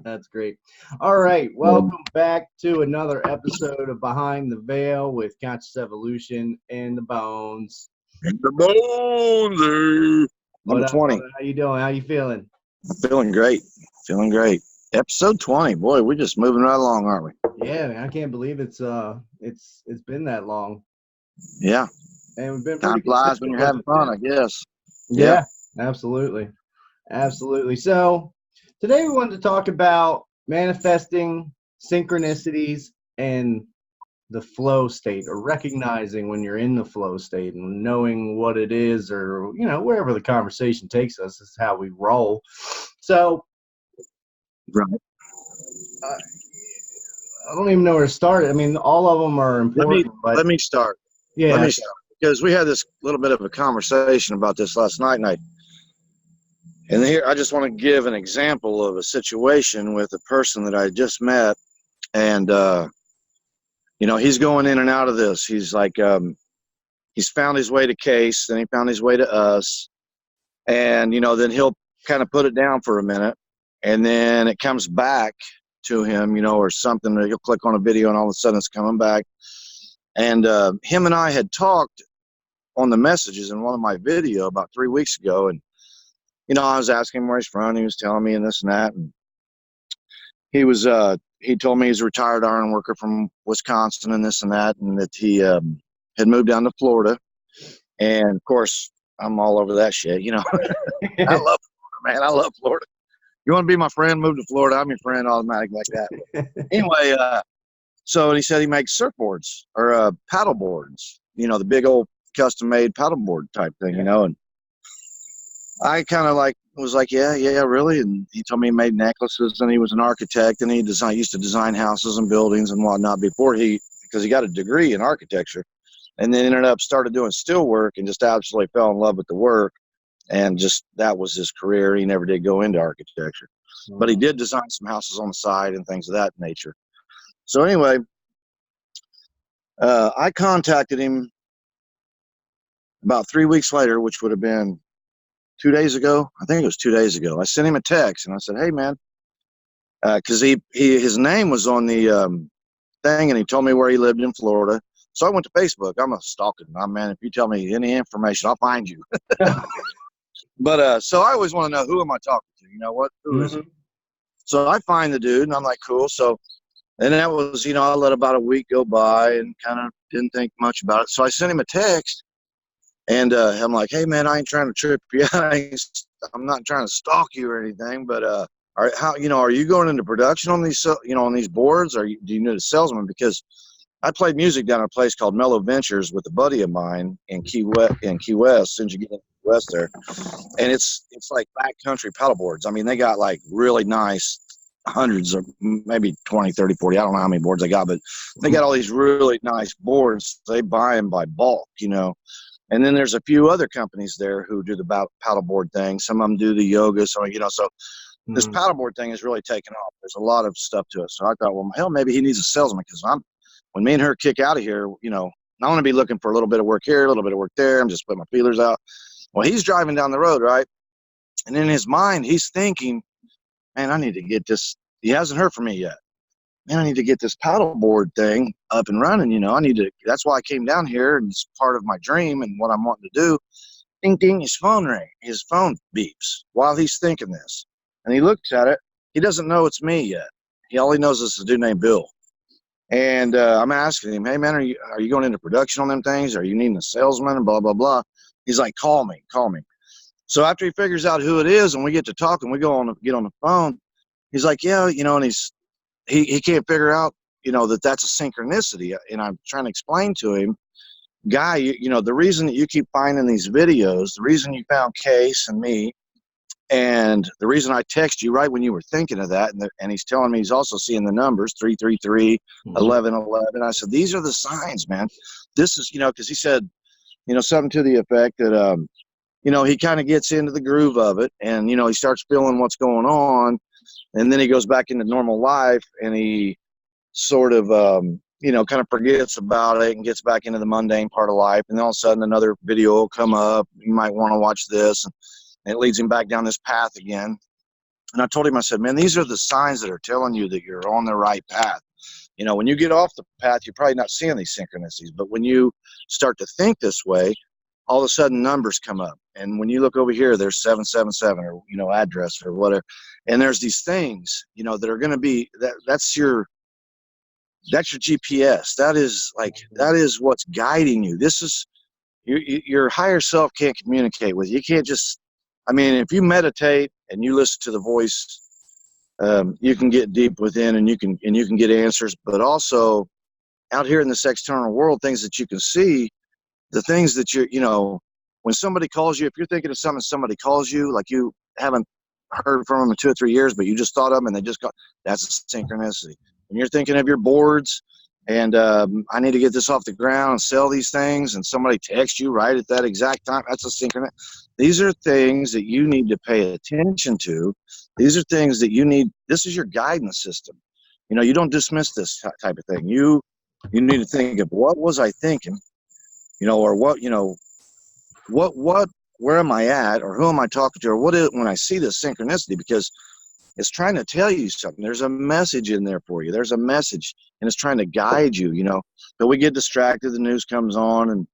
That's great. All right. Welcome back to another episode of Behind the Veil with Conscious Evolution and the Bones. And the bones. What Number up, 20. brother? How you doing? How you feeling? Feeling great. Feeling great. Episode 20. Boy, we're just moving right along, aren't we? Yeah, man, I can't believe it's been that long. Yeah. And we've been Time pretty flies when consistent you're with having it fun, too. I guess. Yeah, absolutely. Absolutely. So today we wanted to talk about manifesting synchronicities and the flow state, or recognizing when you're in the flow state and knowing what it is, or wherever the conversation takes us is how we roll. So Right. I don't even know where to start. I mean, all of them are Let me important, but let me start. yeah. Let me start. Because we had this little bit of a conversation about this last night, and here I just want to give an example of a situation with a person that I just met, and he's going in and out of this. He's like he's found his way to Case, then he found his way to us, and then he'll kind of put it down for a minute, and then it comes back to him, or something. He'll click on a video and all of a sudden it's coming back. And him and I had talked on the messages in one of my video about 3 weeks ago, and I was asking him where he's from. He was telling me and this and that, and he told me he's a retired iron worker from Wisconsin and this and that, and that he had moved down to Florida. And of course I'm all over that shit. I love Florida, man. I love Florida. You want to be my friend? Move to Florida. I'm your friend, automatic like that. Anyway, so he said he makes surfboards or paddle boards. The big old custom-made paddleboard type thing. And I kind of was like, yeah, really. And he told me he made necklaces, and he was an architect, and he used to design houses and buildings and whatnot because he got a degree in architecture, and then ended up started doing steel work and just absolutely fell in love with the work. And just that was his career. He never did go into architecture, but he did design some houses on the side and things of that nature. So anyway, I contacted him about 3 weeks later, which would have been 2 days ago. I think it was 2 days ago. I sent him a text and I said, "Hey, man," because his name was on the thing, and he told me where he lived in Florida. So I went to Facebook. I'm a stalker, man. If you tell me any information, I'll find you. But so I always want to know, who am I talking to? Who is it? So I find the dude, and I'm like, cool. So, and that was, I let about a week go by and kind of didn't think much about it. So I sent him a text, and I'm like, "Hey, man, I ain't trying to trip you out. I'm not trying to stalk you or anything, but are you going into production on these, on these boards, or do you need a salesman? Because I played music down at a place called Mellow Ventures with a buddy of mine in Key West, since you get into the West there. And it's like backcountry paddle boards. I mean, they got like really nice hundreds of maybe 20, 30, 40. I don't know how many boards they got, but they got all these really nice boards. They buy them by bulk, And then there's a few other companies there who do the paddleboard thing. Some of them do the yoga. So, so this paddleboard thing is really taken off. There's a lot of stuff to it. So I thought, well, hell, maybe he needs a salesman, because when me and her kick out of here, I want to be looking for a little bit of work here, a little bit of work there. I'm just putting my feelers out. Well, he's driving down the road, right? And in his mind, he's thinking, man, I need to get this. He hasn't heard from me yet. Man, I need to get this paddleboard thing up and running. That's why I came down here, and it's part of my dream and what I'm wanting to do. Ding, ding, his phone beeps while he's thinking this. And he looks at it. He doesn't know it's me yet. All he knows is a dude named Bill. And I'm asking him, "Hey, man, are you going into production on them things? Are you needing a salesman?" And blah, blah, blah. He's like, call me. So after he figures out who it is and we get to talking, we get on the phone. He's like, yeah, and he can't figure out, that's a synchronicity. And I'm trying to explain to him, Guy, the reason that you keep finding these videos, the reason you found Case and me, and the reason I text you right when you were thinking of that, and he's telling me he's also seeing the numbers 333, 1111. I said, these are the signs, man. This is, because he said, something to the effect that, he kind of gets into the groove of it, and, he starts feeling what's going on, and then he goes back into normal life, and he sort of, kind of forgets about it and gets back into the mundane part of life, and then all of a sudden another video will come up. You might want to watch this, and it leads him back down this path again. And I told him, I said, man, these are the signs that are telling you that you're on the right path. You know, when you get off the path, you're probably not seeing these synchronicities. But when you start to think this way, all of a sudden numbers come up. And when you look over here, there's 777 or, you know, address or whatever. And there's these things, you know, that are going to be, that's your GPS. That is what's guiding you. This is your higher self can't communicate with you. You can't just, I mean, if you meditate and you listen to the voice, you can get deep within and you can get answers, but also out here in this external world, things that you can see, the things that you know, when somebody calls you, if you're thinking of something, somebody calls you, like you haven't heard from them in 2 or 3 years, but you just thought of them and they just got, that's a synchronicity. When you're thinking of your boards and I need to get this off the ground and sell these things, and somebody texts you right at that exact time, that's a synchronicity. These are things that you need to pay attention to. These are things that you need. This is your guidance system. You know, you don't dismiss this type of thing. You need to think of, what was I thinking? You know, or what, you know, where am I at, or who am I talking to, or what is, when I see this synchronicity, because it's trying to tell you something. There's a message in there for you. There's a message, and it's trying to guide you, you know. But we get distracted. The news comes on and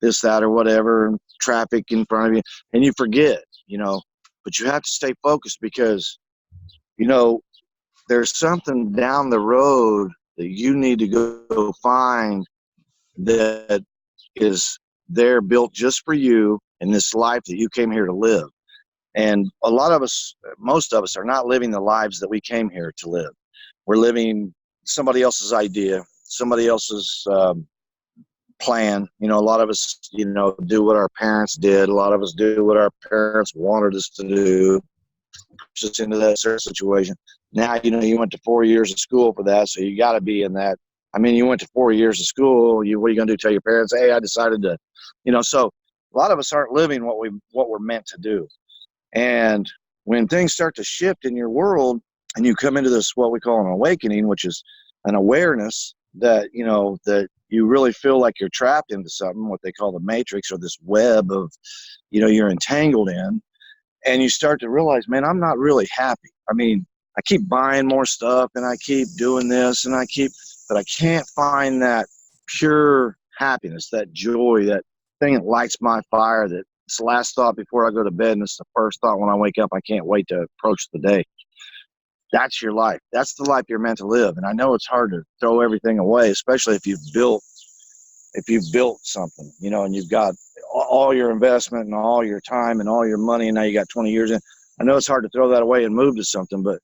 this, that, or whatever, and traffic in front of you, and you forget, you know. But you have to stay focused because, you know, there's something down the road that you need to go find that is there built just for you in this life that you came here to live. And a lot of us, most of us, are not living the lives that we came here to live. We're living somebody else's idea, somebody else's plan. You know, a lot of us, you know, do what our parents did. A lot of us do what our parents wanted us to do, just into that certain situation. Now, you know, you went to 4 years of school for that, so you got to be in that. I mean, you went to 4 years of school. What are you going to do? Tell your parents, hey, I decided to, you know. So a lot of us aren't living what we're meant to do. And when things start to shift in your world, and you come into this, what we call an awakening, which is an awareness that, you know, that you really feel like you're trapped into something, what they call the matrix, or this web of, you know, you're entangled in. And you start to realize, man, I'm not really happy. I mean, I keep buying more stuff and I keep doing this and but I can't find that pure happiness, that joy, that thing that lights my fire, that it's the last thought before I go to bed and it's the first thought when I wake up. I can't wait to approach the day. That's your life. That's the life you're meant to live. And I know it's hard to throw everything away, especially if you've built something, you know, and you've got all your investment and all your time and all your money, and now you got 20 years in. I know it's hard to throw that away and move to something, but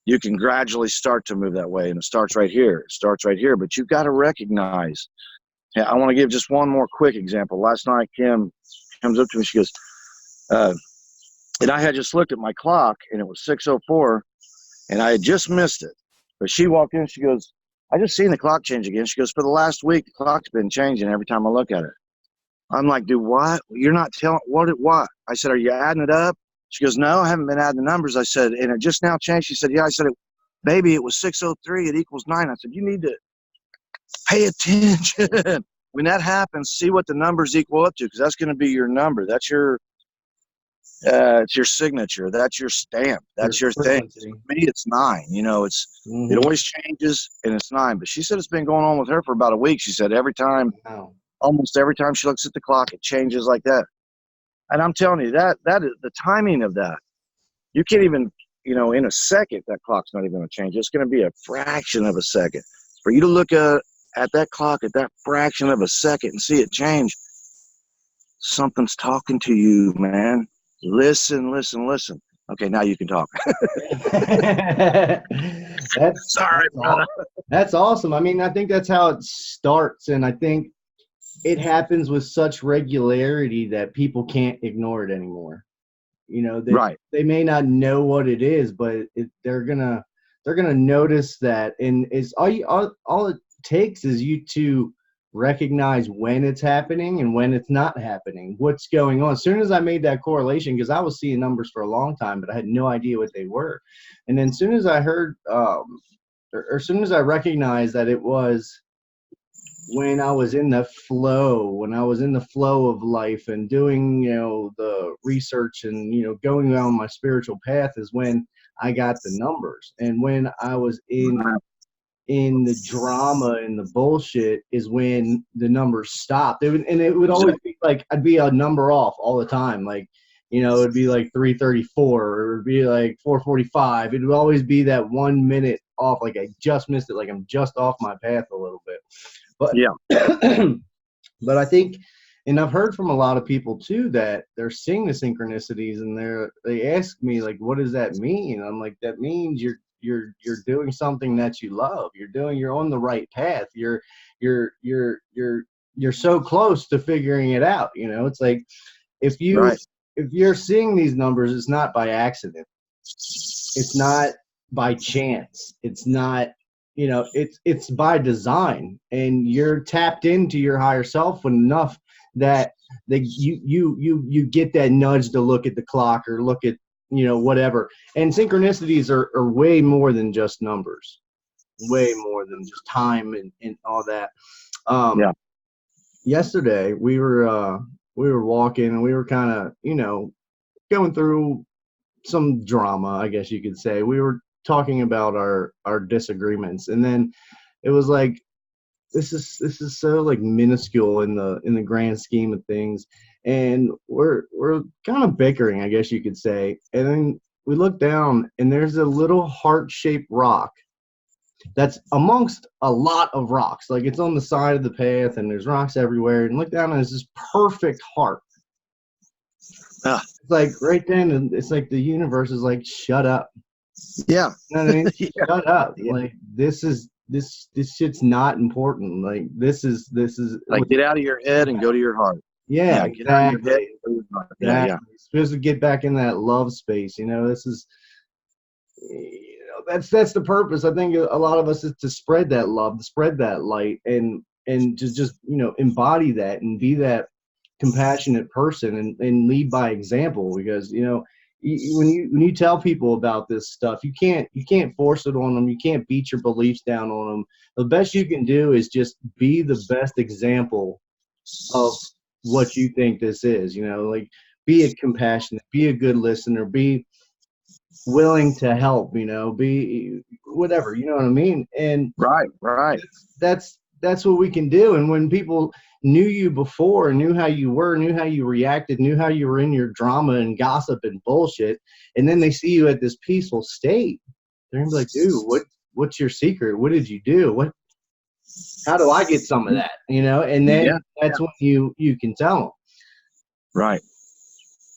you can gradually start to move that way, and it starts right here. It starts right here, but you've got to recognize. Yeah, I want to give just one more quick example. Last night, Kim comes up to me. She goes, and I had just looked at my clock, and it was 6:04, and I had just missed it. But she walked in. She goes, I just seen the clock change again. She goes, for the last week, the clock's been changing every time I look at it. I'm like, dude, what? You're not telling what? I said, are you adding it up? She goes, no, I haven't been adding the numbers. I said, and it just now changed. She said, yeah. I said, baby, it was 6:03. It equals 9. I said, you need to pay attention. When that happens, see what the numbers equal up to, because that's going to be your number. That's your, it's your signature. That's your stamp. That's your thing. For me, it's 9. You know, it always changes, and it's 9. But she said it's been going on with her for about a week. She said almost every time she looks at the clock, it changes like that. And I'm telling you, that is the timing of that. You can't even, you know, in a second, that clock's not even going to change. It's going to be a fraction of a second. For you to look at that clock at that fraction of a second and see it change, something's talking to you, man. Listen. Okay, now you can talk. Sorry, brother. That's awesome. I mean, I think that's how it starts, and I think it happens with such regularity that people can't ignore it anymore. You know, they may not know what it is, but they're gonna notice that, and it's all it takes is you to recognize when it's happening and when it's not happening, what's going on. As soon as I made that correlation, because I was seeing numbers for a long time, but I had no idea what they were, and then as soon as I heard, or as soon as I recognized that it was when I was in the flow of life and doing, you know, the research and, you know, going down my spiritual path, is when I got the numbers. And when I was in the drama and the bullshit is when the numbers stopped. And it would always be like I'd be a number off all the time. Like, it'd be like 334 or it'd be like 445. It would always be that 1 minute off. Like I just missed it. Like I'm just off my path a little bit. But Yeah. but I think, and I've heard from a lot of people too that they're seeing the synchronicities and they ask me like, what does that mean? I'm like, that means you're doing something that you love. You're on the right path. You're so close to figuring it out. It's like if you're seeing these numbers, it's not by accident. It's not by chance. It's not, it's by design, and you're tapped into your higher self enough that you get that nudge to look at the clock or look at, whatever. And synchronicities are way more than just numbers, way more than just time and all that. Yeah. Yesterday we were walking and we were kind of, going through some drama, I guess you could say. We were talking about our disagreements, and then it was like, this is so like minuscule in the grand scheme of things, and we're kind of bickering, I guess you could say. And then we look down and there's a little heart-shaped rock that's amongst a lot of rocks. Like it's on the side of the path and there's rocks everywhere, and look down and it's this perfect heart. It's like right then, and it's like the universe is like, shut up. Yeah. You know what I mean? Yeah. Shut up. Yeah. Like this shit's not important. Like this is like, get out of your head and go to your heart. Yeah, Get out of your head and go to your heart. exactly. Yeah. You're supposed to get back in that love space. This is, that's the purpose. I think a lot of us is to spread that love, to spread that light, and just embody that and be that compassionate person and lead by example. Because when you tell people about this stuff, you can't force it on them. You can't beat your beliefs down on them. The best you can do is just be the best example of what you think this is. Like, be a compassionate, be a good listener, be willing to help, be whatever, you know what I mean? And Right. that's what we can do. And when people knew you before, knew how you were, knew how you reacted, knew how you were in your drama and gossip and bullshit, and then they see you at this peaceful state, they're gonna be like, dude, what's your secret? What did you do? How do I get some of that? And then that's when you can tell them. Right.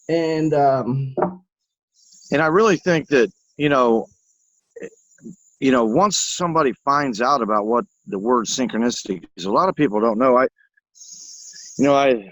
And I really think that, once somebody finds out about what the word synchronicity is, a lot of people don't know. I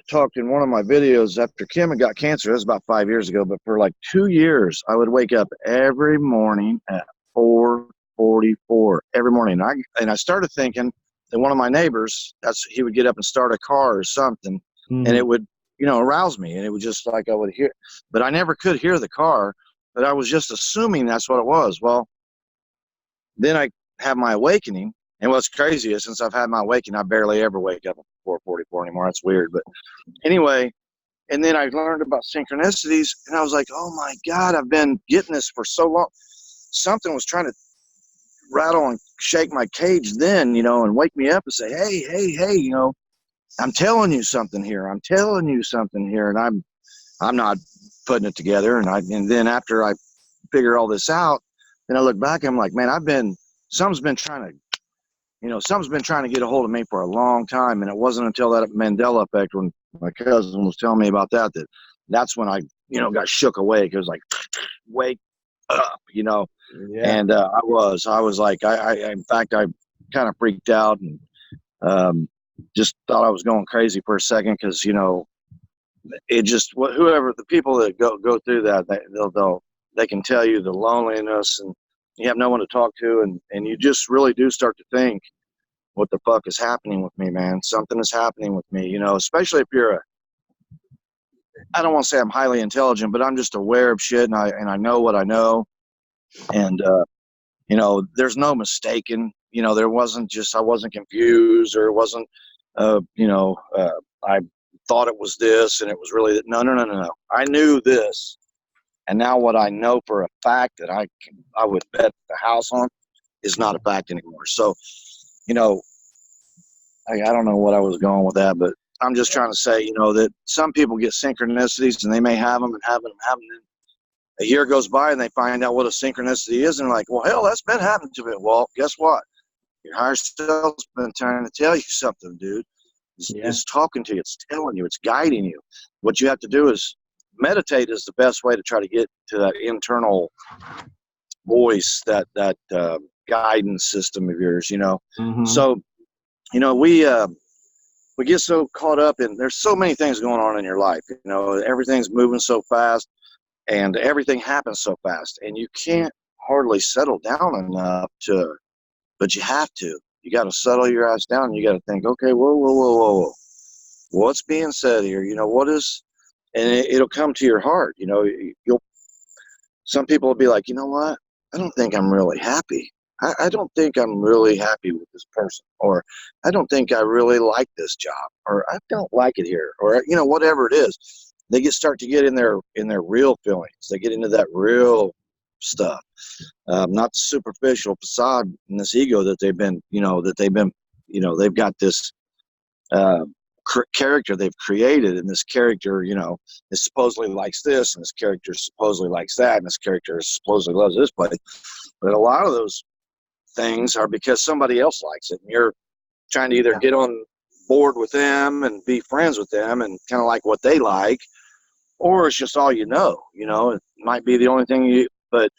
talked in one of my videos after Kim had got cancer. That was about 5 years ago, but for like 2 years, I would wake up every morning at 4:44 every morning. And I started thinking that one of my neighbors, he would get up and start a car or something, and it would, arouse me, and it would just like I would hear, but I never could hear the car, but I was just assuming that's what it was. Well, then I have my awakening, and what's crazy is since I've had my awakening, I barely ever wake up at 4:44 anymore. That's weird, but anyway. And then I learned about synchronicities, and I was like, oh my God, I've been getting this for so long. Something was trying to rattle and shake my cage then, and wake me up and say, hey, I'm telling you something here. And I'm not putting it together. And then after I figure all this out, then I look back and I'm like, man, something's been trying to get a hold of me for a long time. And it wasn't until that Mandela effect, when my cousin was telling me about that's when I, got shook awake. It was like, wake up, Yeah. And I was like, in fact, I kind of freaked out and just thought I was going crazy for a second, because it just, whoever the people that go through that, they can tell you the loneliness, and you have no one to talk to, and you just really do start to think, what the fuck is happening with me, man? Something is happening with me, especially if you're I don't want to say I'm highly intelligent, but I'm just aware of shit, and I know what I know, and there's no mistaking. There wasn't I wasn't confused, or it wasn't, I thought it was this and it was really that. No. I knew this, And now what I know for a fact that I would bet the house on is not a fact anymore. So, you know, I don't know what I was going with that, but I'm just trying to say, you know, that some people get synchronicities and they may have them and have them and have them. A year goes by and they find out what a synchronicity is and they're like, well, hell, that's been happening to me. Well, guess what? Your higher self's been trying to tell you something, dude. Yeah. It's talking to you. It's telling you. It's guiding you. What you have to do is meditate is the best way to try to get to that internal voice, that guidance system of yours, you know. Mm-hmm. So, you know, we get so caught up in, there's so many things going on in your life, you know, everything's moving so fast and everything happens so fast and you can't hardly settle down enough to, but you have to. You got to settle your ass down and you got to think, okay, whoa. What's being said here? You know, what is, and it'll come to your heart. You know, some people will be like, you know what? I don't think I'm really happy. I don't think I'm really happy with this person, or I don't think I really like this job, or I don't like it here, or, you know, whatever it is. They start to get in their real feelings. They get into that real stuff, not the superficial facade and this ego that they've been, they've got this character they've created, and this character, you know, is supposedly likes this, and this character supposedly likes that, and this character supposedly loves this place. But a lot of those things are because somebody else likes it, and you're trying to either get on board with them and be friends with them and kind of like what they like, or it's just all you know. You know, it might be the only thing but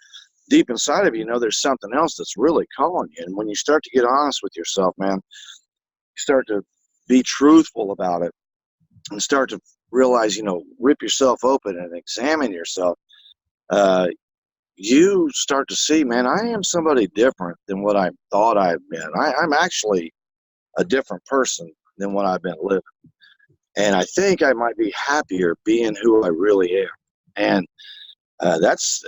deep inside of you, you know, there's something else that's really calling you. And when you start to get honest with yourself, man, you start to be truthful about it and start to realize, you know, rip yourself open and examine yourself. You start to see, man, I am somebody different than what I thought I've been. I'm actually a different person than what I've been living. And I think I might be happier being who I really am. And that's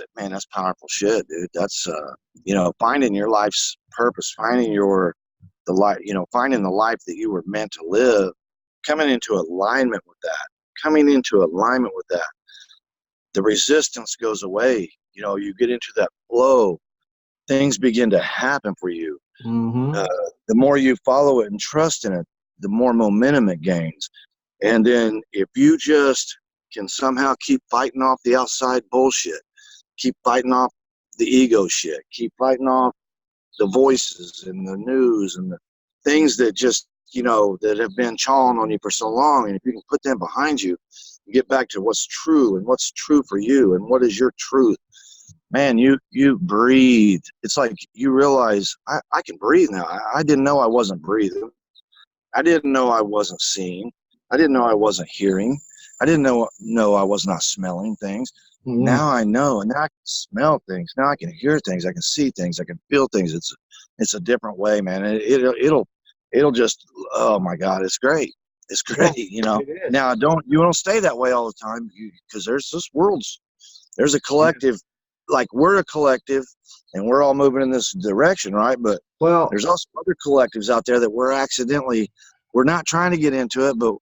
powerful shit, dude. That's, you know, finding your life's purpose, finding the life, you know, finding the life that you were meant to live, coming into alignment with that. The resistance goes away. You know, you get into that flow. Things begin to happen for you. Mm-hmm. The more you follow it and trust in it, the more momentum it gains. And then if you just can somehow keep fighting off the outside bullshit, keep fighting off the ego shit, keep fighting off the voices and the news and the things that just, you know, that have been chawing on you for so long. And if you can put them behind you, you get back to what's true and what's true for you and what is your truth. Man, you breathe. It's like you realize I can breathe now. I didn't know I wasn't breathing. I didn't know I wasn't seeing. I didn't know I wasn't hearing. I didn't know I was not smelling things. Mm-hmm. Now I know, and now I can smell things. Now I can hear things. I can see things. I can feel things. It's a different way, man. It'll just, oh my God, it's great. It's great, you know. Now you don't stay that way all the time because there's a collective, like we're a collective, and we're all moving in this direction, right? But there's also other collectives out there that we're not trying to get into it, but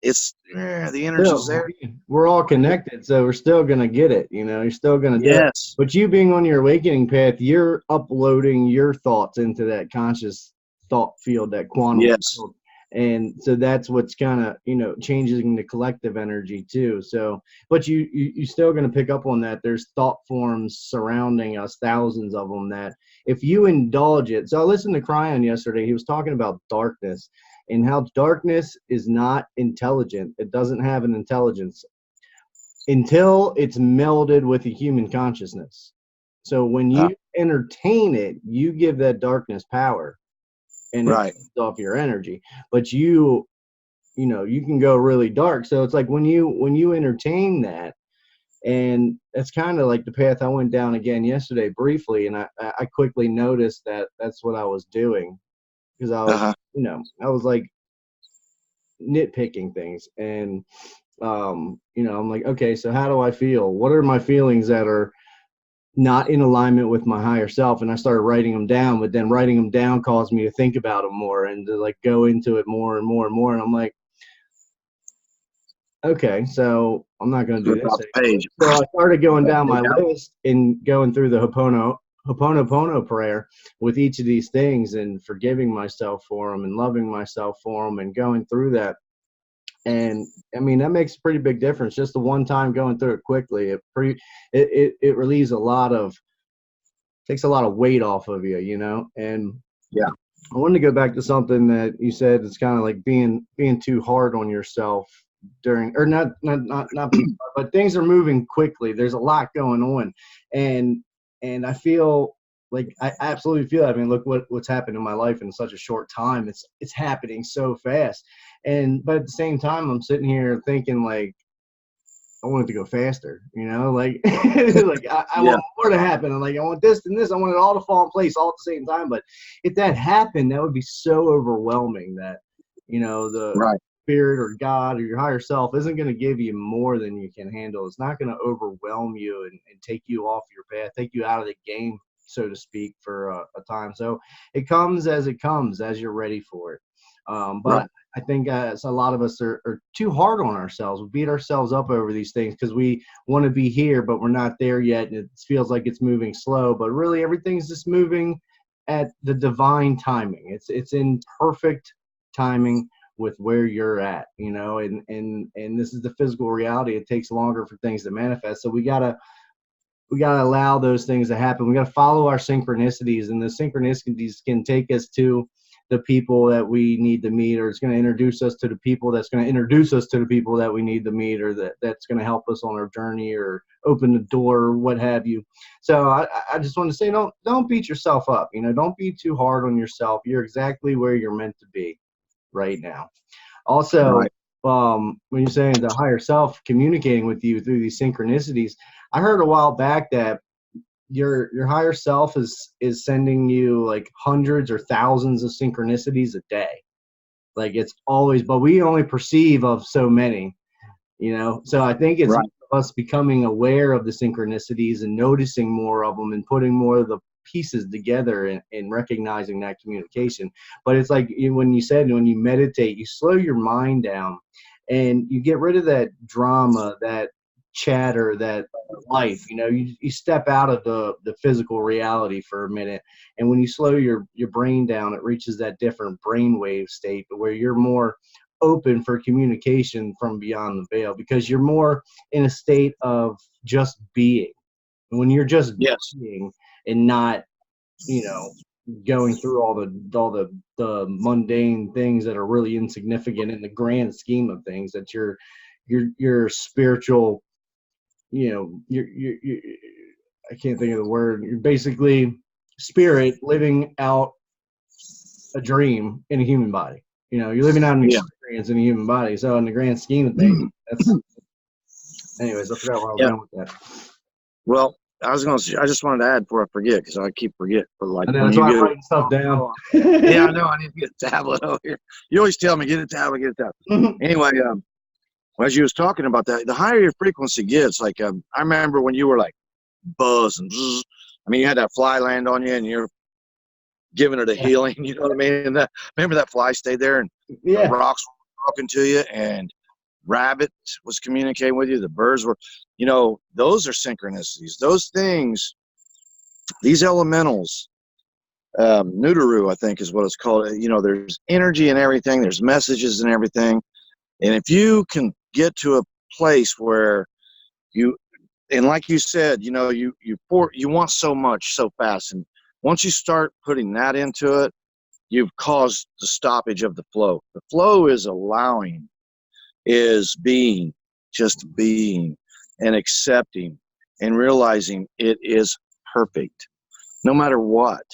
it's the energy's there. We're all connected, so we're still gonna get it. You know, you're still gonna do it. But you being on your awakening path, you're uploading your thoughts into that conscious thought field, that quantum field. And so that's what's kind of, you know, changing the collective energy too. So, but you still going to pick up on that. There's thought forms surrounding us, thousands of them, that if you indulge it. So I listened to Cryon yesterday. He was talking about darkness and how darkness is not intelligent. It doesn't have an intelligence until it's melded with the human consciousness. So when you entertain it, you give that darkness power. And it takes off your energy, but you know, you can go really dark. So it's like when you entertain that, and it's kind of like the path I went down again yesterday briefly, and I quickly noticed that that's what I was doing, because I was, you know, I was like nitpicking things, and you know, I'm like, okay, so how do I feel? What are my feelings that are not in alignment with my higher self? And I started writing them down, but then writing them down caused me to think about them more and to like go into it more and more and more. And I'm like, Okay, so I'm not going to do Flip this off the anymore. page. So I started going Flip down that my page out. list and going through the Hoponopono prayer with each of these things and forgiving myself for them and loving myself for them and going through that. And I mean, that makes a pretty big difference. Just the one time going through it quickly, it relieves a lot of, takes a lot of weight off of you, you know? And Yeah. I wanted to go back to something that you said. It's kind of like being too hard on yourself during, or not being, but things are moving quickly. There's a lot going on, and I feel like I absolutely feel that. I mean, look what's happened in my life in such a short time. It's happening so fast, and but at the same time, I'm sitting here thinking like, I want it to go faster, you know, like like I Yeah. want more to happen. I'm like, I want this and this. I want it all to fall in place all at the same time. But if that happened, that would be so overwhelming that, you know, the Right. spirit or God or your higher self isn't going to give you more than you can handle. It's not going to overwhelm you and take you off your path, take you out of the game, so to speak, for a time. So it comes, as you're ready for it. Right. But I think so a lot of us are too hard on ourselves. We beat ourselves up over these things because we want to be here, but we're not there yet. And it feels like it's moving slow, but really everything's just moving at the divine timing. It's in perfect timing with where you're at, you know, and this is the physical reality. It takes longer for things to manifest. So we gotta allow those things to happen. We gotta follow our synchronicities, and the synchronicities can take us to the people that we need to meet, or it's going to introduce us to the people that's going to introduce us to the people that we need to meet, or that's going to help us on our journey, or open the door, or what have you. So I just want to say, don't beat yourself up. You know, don't be too hard on yourself. You're exactly where you're meant to be right now. Also, Right. when you're saying the higher self communicating with you through these synchronicities, I heard a while back that your higher self is sending you like hundreds or thousands of synchronicities a day. Like it's always, but we only perceive of so many, you know. So I think it's Right. us becoming aware of the synchronicities and noticing more of them and putting more of the pieces together and recognizing that communication. But it's like when you said, when you meditate, you slow your mind down and you get rid of that drama, that chatter, that life. You know, you step out of the physical reality for a minute, and when you slow your brain down, it reaches that different brainwave state where you're more open for communication from beyond the veil, because you're more in a state of just being. When you're just Yes. being and not, you know, going through all the mundane things that are really insignificant in the grand scheme of things, that your spiritual, you know, you're I can't think of the word. You're basically spirit living out a dream in a human body. You know, you're living out an Yeah. experience in a human body. So in the grand scheme of things, that's, anyways, I forgot where I was Yeah. going with that. Well, I just wanted to add before I forget, because I keep forget. But like And when that's you why I'm get, writing stuff down. yeah, I know I need to get a tablet over here. You always tell me get a tablet, get a tablet. Anyway, as you was talking about that, the higher your frequency gets, like I remember when you were like buzz and zzz, I mean, you had that fly land on you and you're giving it a Yeah. healing. You know what I mean? And remember that fly stayed there and the Yeah. rocks were talking to you and rabbit was communicating with you. The birds were, you know, those are synchronicities. Those things, these elementals, Nutaru, I think is what it's called. You know, there's energy and everything. There's messages and everything. And if you can get to a place where you, and like you said, you know, you want so much so fast, and once you start putting that into it, you've caused the stoppage of the flow. The flow is allowing, is being, just being, and accepting, and realizing it is perfect, no matter what.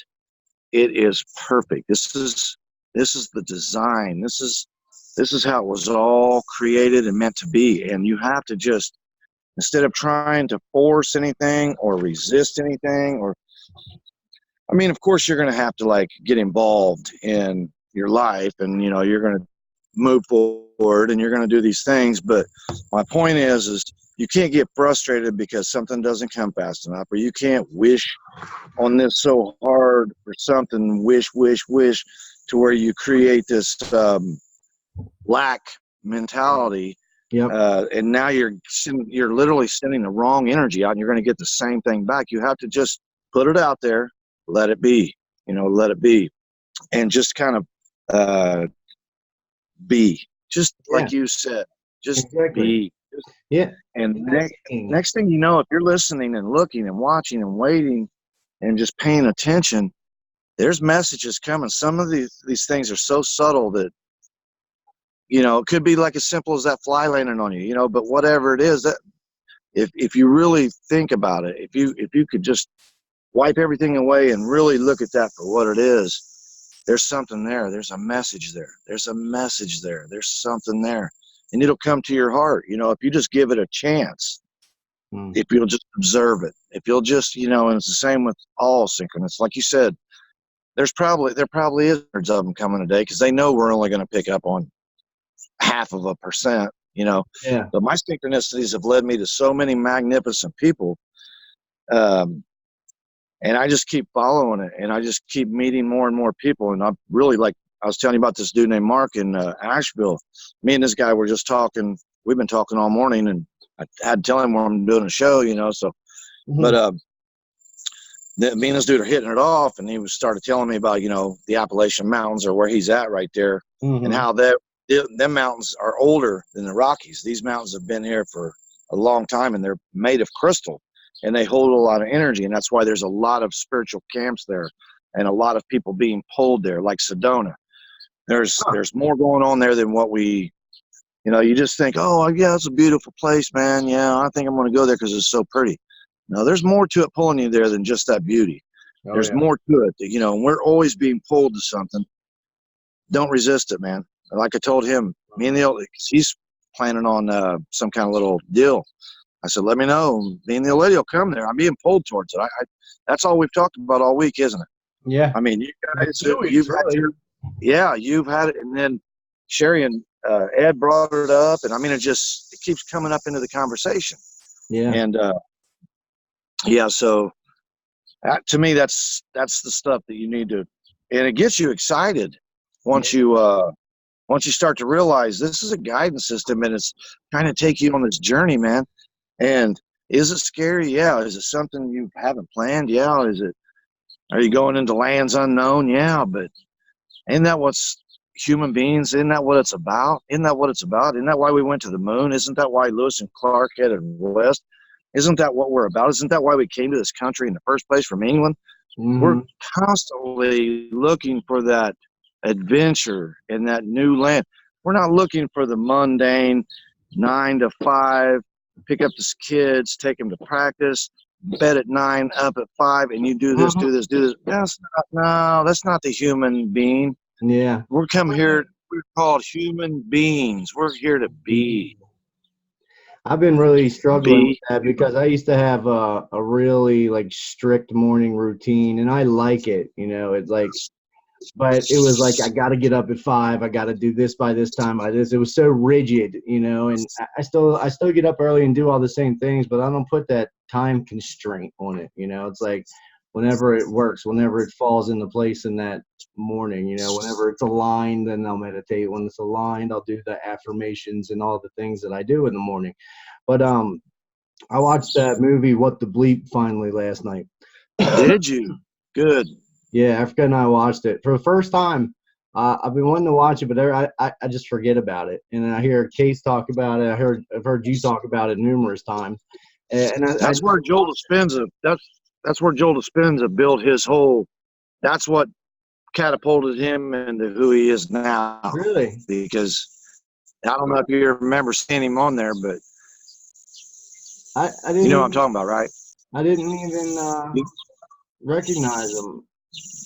It is perfect. This is the design. This is how it was all created and meant to be. And you have to just, instead of trying to force anything or resist anything, or I mean, of course you're going to have to like get involved in your life, and you know you're going to move forward and you're going to do these things. But my point is you can't get frustrated because something doesn't come fast enough, or you can't wish on this so hard for something, wish to where you create this lack mentality, Yep. And now you're literally sending the wrong energy out, and you're going to get the same thing back. You have to just put it out there, let it be, let it be, and just kind of be, just Yeah. like you said, just Exactly. be. Yeah. And Interesting. next thing you know, if you're listening and looking and watching and waiting and just paying attention, there's messages coming. Some of these things are so subtle that, it could be like as simple as that fly landing on you, but whatever it is, that if you really think about it, if you could just wipe everything away and really look at that for what it is, there's something there. There's a message there. There's a message there. There's something there. And it'll come to your heart, if you just give it a chance. If you'll just observe it, if you'll just, and it's the same with all synchronous. Like you said, there probably is hundreds of them coming today because they know we're only going to pick up on 0.5%, Yeah. But my synchronicities have led me to so many magnificent people. And I just keep following it, and I just keep meeting more and more people. And I'm really, like I was telling you about this dude named Mark in Asheville. Me and this guy were just talking. We've been talking all morning, and I had to tell him where I'm doing a show, so. But me and this dude are hitting it off, and he started telling me about, the Appalachian Mountains, or where he's at right there, and how them mountains are older than the Rockies. These mountains have been here for a long time, and they're made of crystal, and they hold a lot of energy, and that's why there's a lot of spiritual camps there, and a lot of people being pulled there, like Sedona. There's more going on there than what we, you just think, oh yeah, it's a beautiful place, man. Yeah, I think I'm going to go there because it's so pretty. No, there's more to it pulling you there than just that beauty. There's more to it, and we're always being pulled to something. Don't resist it, man. Like I told him, me and he's planning on some kind of little deal. I said, let me know. Me and the old lady will come there. I'm being pulled towards it. That's all we've talked about all week, isn't it? Yeah. I mean, you guys, You've had it. And then Sherry and Ed brought it up. And I mean, it keeps coming up into the conversation. Yeah. And, so to me, that's the stuff that you need to, and it gets you excited once you start to realize this is a guidance system, and it's kind of take you on this journey, man. And is it scary? Yeah. Is it something you haven't planned? Yeah. Are you going into lands unknown? Yeah. But isn't that what's human beings? Isn't that what it's about? Isn't that why we went to the moon? Isn't that why Lewis and Clark headed west? Isn't that what we're about? Isn't that why we came to this country in the first place from England? We're constantly looking for that adventure in that new land. We're not looking for the mundane 9 to 5, pick up the kids, take them to practice, bed at 9, up at 5, and you do this, do this, do this. That's not the human being. Yeah. We're called human beings. We're here to be. I've been really struggling with that because I used to have a really like strict morning routine, and I like it, it's like, but it was like, I got to get up at 5. I got to do this by this time. It was so rigid, and I still get up early and do all the same things, but I don't put that time constraint on it. It's like whenever it works, whenever it falls into place in that morning, whenever it's aligned, then I'll meditate. When it's aligned, I'll do the affirmations and all the things that I do in the morning. But I watched that movie What the Bleep finally last night. Did you? Good. Yeah, Africa and I watched it for the first time. I've been wanting to watch it, but I just forget about it. And then I hear Case talk about it. I've heard you talk about it numerous times. That's where Joel Dispenza. That's where Joel Dispenza built his whole. That's what catapulted him into who he is now. Really? Because I don't know if you remember seeing him on there, but I didn't. You know what I'm talking about, right? I didn't even recognize him.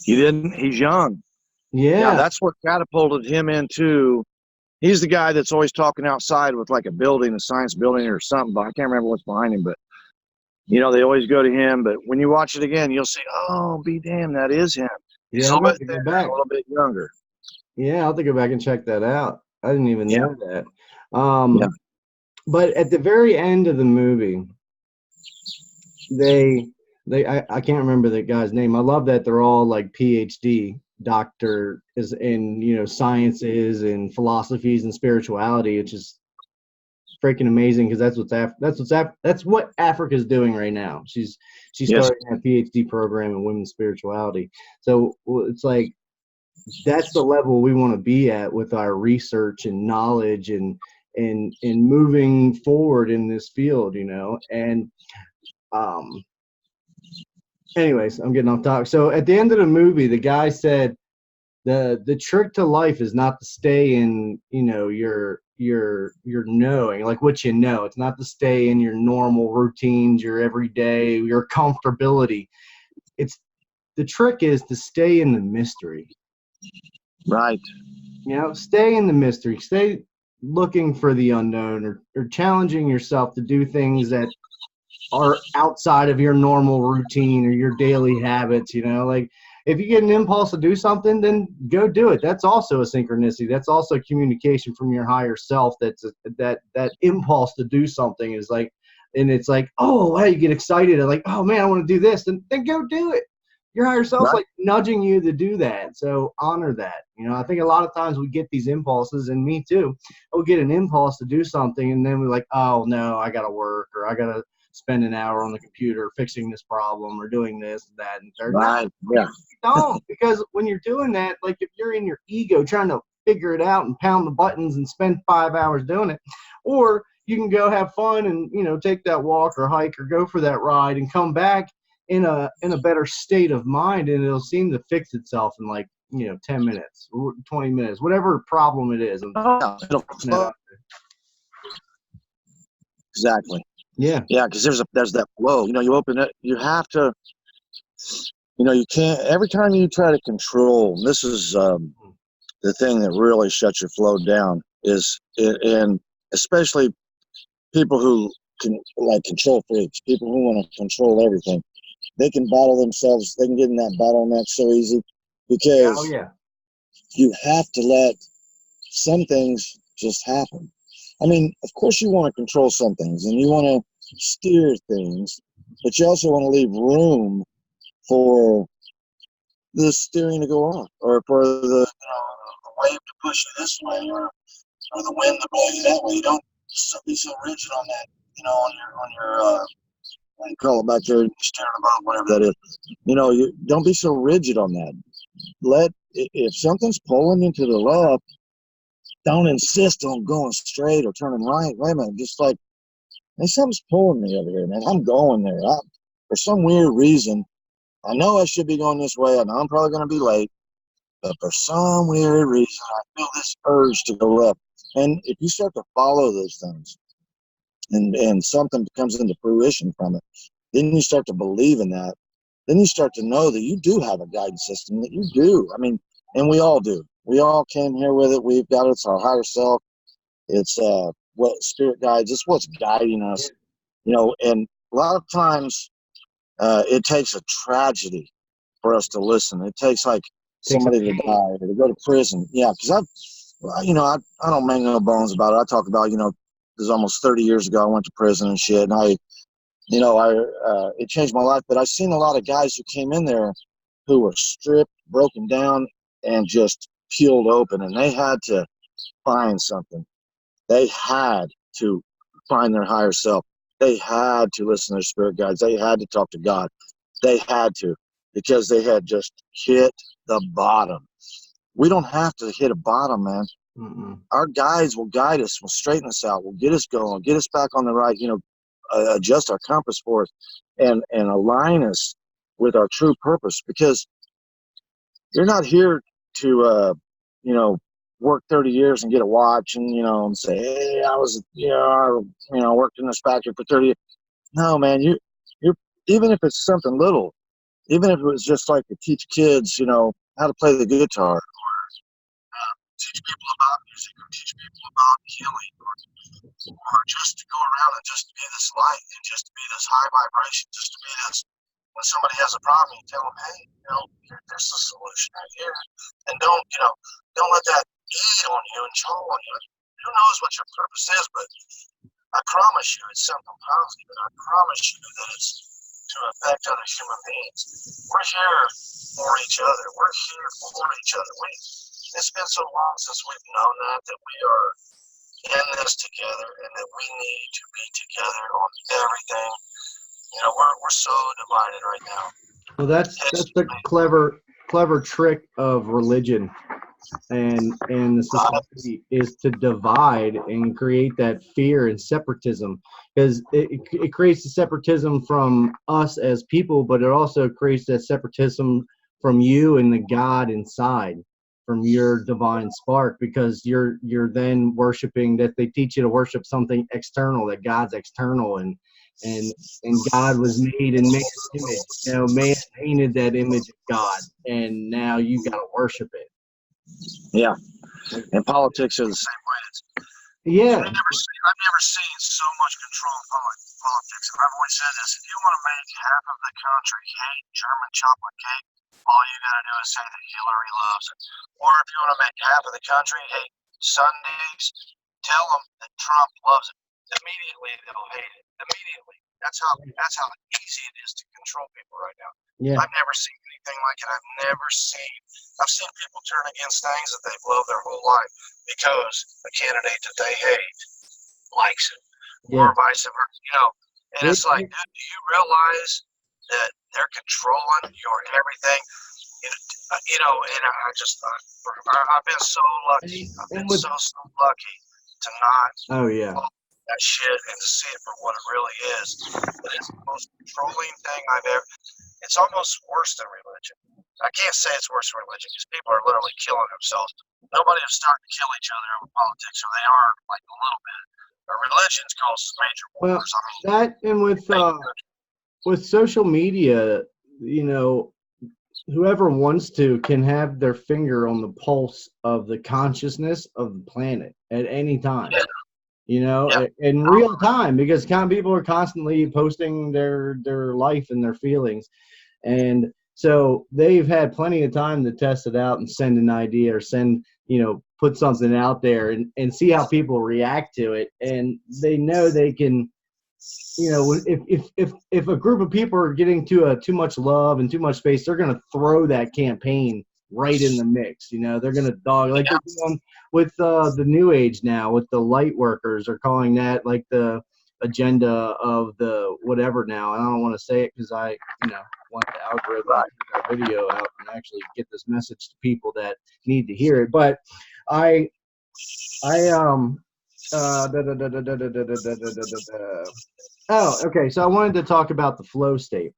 You didn't? He's young. Yeah. That's what catapulted him into. He's the guy that's always talking outside with like a building, a science building or something, but I can't remember what's behind him. But, they always go to him. But when you watch it again, you'll see, oh, be damn, that is him. He's a little bit younger. Yeah, I'll have to go back and check that out. I didn't even know that. But at the very end of the movie, I can't remember the guy's name. I love that they're all like PhD doctor is in sciences and philosophies and spirituality. It's just freaking amazing because that's what Africa's doing right now. She's Yes. starting a PhD program in women's spirituality. So it's like that's the level we want to be at with our research and knowledge and moving forward in this field, you know. And anyways, I'm getting off topic. So at the end of the movie, the guy said the trick to life is not to stay in, you know, your knowing, like what you know. It's not to stay in your normal routines, your everyday, your comfortability. It's the trick is to stay in the mystery. Right. You know, stay in the mystery. Stay looking for the unknown, or challenging yourself to do things that are outside of your normal routine or your daily habits. You know, like if you get an impulse to do something, then go do it. That's also a synchronicity. That's also communication from your higher self. That impulse to do something is like, and it's like, oh, wow, you get excited and like, oh man, I want to do this, then go do it. Your higher self's Right. like nudging you to do that. So honor that. You know, I think a lot of times we get these impulses, and me too. We'll get an impulse to do something, and then we're like, oh no, I got to work, or I got to spend an hour on the computer fixing this problem or doing this, that, and third. Right. Yeah. Don't, because when you're doing that, like if you're in your ego trying to figure it out and pound the buttons and spend 5 hours doing it, or you can go have fun and, you know, take that walk or hike or go for that ride and come back in a better state of mind, and it'll seem to fix itself in like, you know, 10 minutes, 20 minutes, whatever problem it is. Oh, yeah. Exactly. Yeah. Yeah, because there's that flow. You know, you open it. You have to. You know, you can't. Every time you try to control, and this is the thing that really shuts your flow down. And especially people who can, like, control freaks, people who want to control everything. They can bottle themselves. They can get in that bottleneck so easy because Oh yeah. you have to let some things just happen. I mean, of course, you want to control some things and you want to steer things, but you also want to leave room for the steering to go off, or for the wave to push you this way, or the wind to blow you that way. You don't be so rigid on that. You know, on your what do you call it back there, steering the boat, whatever that is. You know, you don't be so rigid on that. If something's pulling you to the left, don't insist on going straight or turning right. Wait a minute, just like, hey, something's pulling me over here, man. I'm going there. For some weird reason, I know I should be going this way. I know I'm probably going to be late, but for some weird reason, I feel this urge to go left. And if you start to follow those things, and something comes into fruition from it, then you start to believe in that. Then you start to know that you do have a guidance system, that you do. I mean, and we all do. We all came here with it. We've got it. It's our higher self. It's what spirit guides. It's what's guiding us. You know, and a lot of times it takes a tragedy for us to listen. It takes like somebody to die or to go to prison. Yeah, because I don't make no bones about it. I talk about, it was almost 30 years ago I went to prison and shit, and it changed my life. But I've seen a lot of guys who came in there who were stripped, broken down, and just peeled open, and they had to find something. They had to find their higher self. They had to listen to their spirit guides. They had to talk to God. They had to, because they had just hit the bottom. We don't have to hit a bottom, man. Mm-mm. Our guides will guide us, will straighten us out, will get us going, get us back on the right, adjust our compass for us, and align us with our true purpose. Because you're not here to, work 30 years and get a watch and say, hey, I was, worked in this factory for 30 years. No, man, you're, even if it's something little, even if it was just like to teach kids, how to play the guitar, or teach people about music, or teach people about healing, or just to go around and just be this light, and just to be this high vibration, just to be this, when somebody has a problem, you tell them, hey, there's a solution right here. And don't let that eat on you and chow on you. Who knows what your purpose is, but I promise you it's something positive, and I promise you that it's to affect other human beings. We're here for each other. We're here for each other. It's been so long since we've known that we are in this together, and that we need to be together on everything. You know, we're so divided right now. Well, that's the clever trick of religion and the society, is to divide and create that fear and separatism, because it creates the separatism from us as people, but it also creates that separatism from you and the God inside, from your divine spark, because you're then worshiping, that they teach you to worship something external, that God's external, and God was made in man's image. You know, man painted that image of God, and now you got to worship it. Yeah, and politics are the same way. Yeah. I've never seen so much control in politics. And I've always said this: if you want to make half of the country hate German chocolate cake, all you got to do is say that Hillary loves it. Or if you want to make half of the country hate Sundays, tell them that Trump loves it. Immediately they'll hate it. Immediately. That's how easy it is to control people right now. Yeah. I've never seen anything like it. I've seen people turn against things that they've loved their whole life because a candidate that they hate likes it, or vice versa. You know, and it's like, dude, do you realize that they're controlling your everything? You know, and I've been so lucky. I've been so lucky to not. Oh yeah. That shit and to see it for what it really is. But it's the most controlling thing I've ever. It's almost worse than religion. I can't say it's worse than religion because people are literally killing themselves. Nobody is starting to kill each other over politics, or they are like a little bit. But religion causes major wars. Well, that, and with social media, you know, whoever wants to can have their finger on the pulse of the consciousness of the planet at any time. Yeah. You know, in real time, because people are constantly posting their life and their feelings, and so they've had plenty of time to test it out and send an idea, or put something out there and see how people react to it, and they know they can, if a group of people are getting too much love and too much space, they're going to throw that campaign right in the mix. They're going to dog, like they're doing with the new age now, with the light workers, are calling that like the agenda of the whatever now. And I don't want to say it because I want the algorithm to get our video out and actually get this message to people that need to hear it. But okay. So I wanted to talk about the flow state.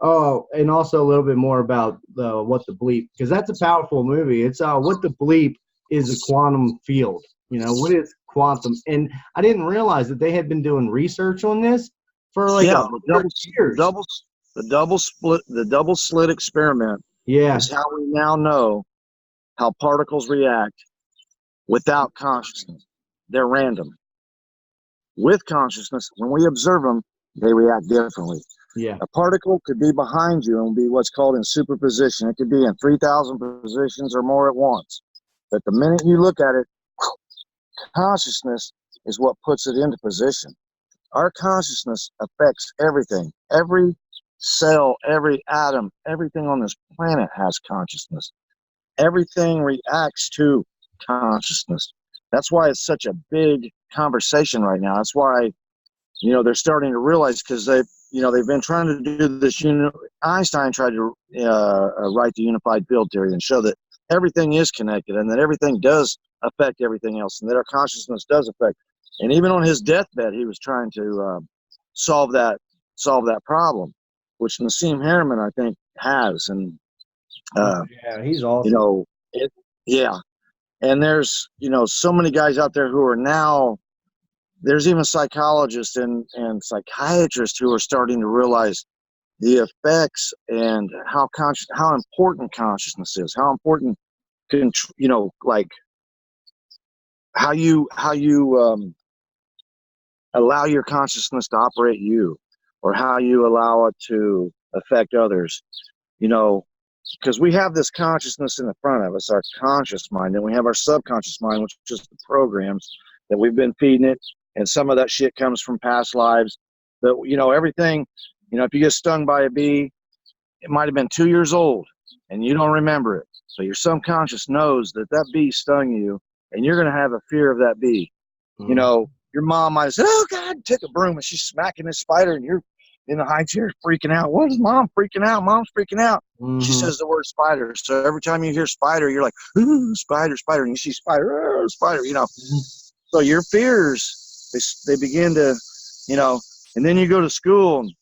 Oh, and also a little bit more about What the Bleep, because that's a powerful movie. It's What the Bleep is a quantum field. What is quantum? And I didn't realize that they had been doing research on this for like years. The double slit experiment is how we now know how particles react without consciousness. They're random. With consciousness, when we observe them, they react differently. Yeah. A particle could be behind you and be what's called in superposition. It could be in 3,000 positions or more at once. But the minute you look at it, consciousness is what puts it into position. Our consciousness affects everything. Every cell, every atom, everything on this planet has consciousness. Everything reacts to consciousness. That's why it's such a big conversation right now. That's why, they're starting to realize, because they've been trying to do this. Einstein tried to write the unified field theory and show that everything is connected and that everything does affect everything else, and that our consciousness does affect. And even on his deathbed, he was trying to solve that problem, which Nassim Harriman, I think, has. And he's awesome. And there's so many guys out there who are now. There's even psychologists and psychiatrists who are starting to realize the effects and how important consciousness is, how important, like how you allow your consciousness to operate you, or how you allow it to affect others, because we have this consciousness in the front of us, our conscious mind, and we have our subconscious mind, which is the programs that we've been feeding it. And some of that shit comes from past lives. But, everything, if you get stung by a bee, it might have been 2 years old and you don't remember it. So your subconscious knows that bee stung you, and you're going to have a fear of that bee. You know, your mom might have said, "Oh God, take a broom," and she's smacking this spider, and you're in the high chair freaking out. What is mom freaking out? Mom's freaking out. She says the word spider. So every time you hear spider, you're like, "Ooh, spider, spider," and you see spider, oh, spider. You know, so your fears they begin to, you know, and then you go to school. And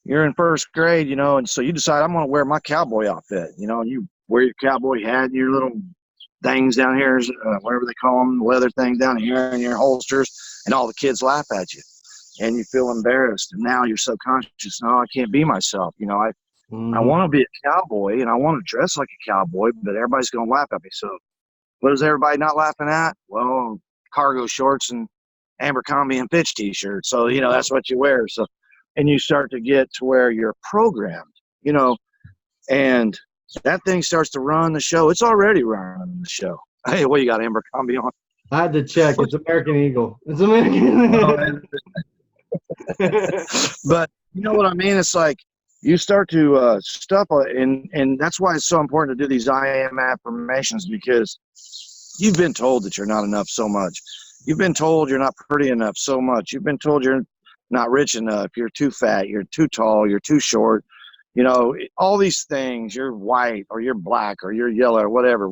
you're in first grade, you know, and so you decide I'm going to wear my cowboy outfit, you know, and you wear your cowboy hat and your little things down here, whatever they call them, leather things down here in your holsters, and all the kids laugh at you, and you feel embarrassed, and now you're subconscious. No, I can't be myself. You know, I want to be a cowboy, and I want to dress like a cowboy, but everybody's going to laugh at me. So what is everybody not laughing at? Well, cargo shorts and Abercrombie and Fitch t-shirts. So, you know, that's what you wear. So, and you start to get to where you're programmed, you know, and that thing starts to run the show. It's already running the show. Hey, what you got, Abercrombie on? I had to check. It's American Eagle. It's American. But you know what I mean? It's like you start to stuff, and that's why it's so important to do these I am affirmations, because you've been told that you're not enough so much. You've been told you're not pretty enough so much. You've been told you're not rich enough. You're too fat. You're too tall. You're too short. You know, all these things. You're white or you're black or you're yellow or whatever.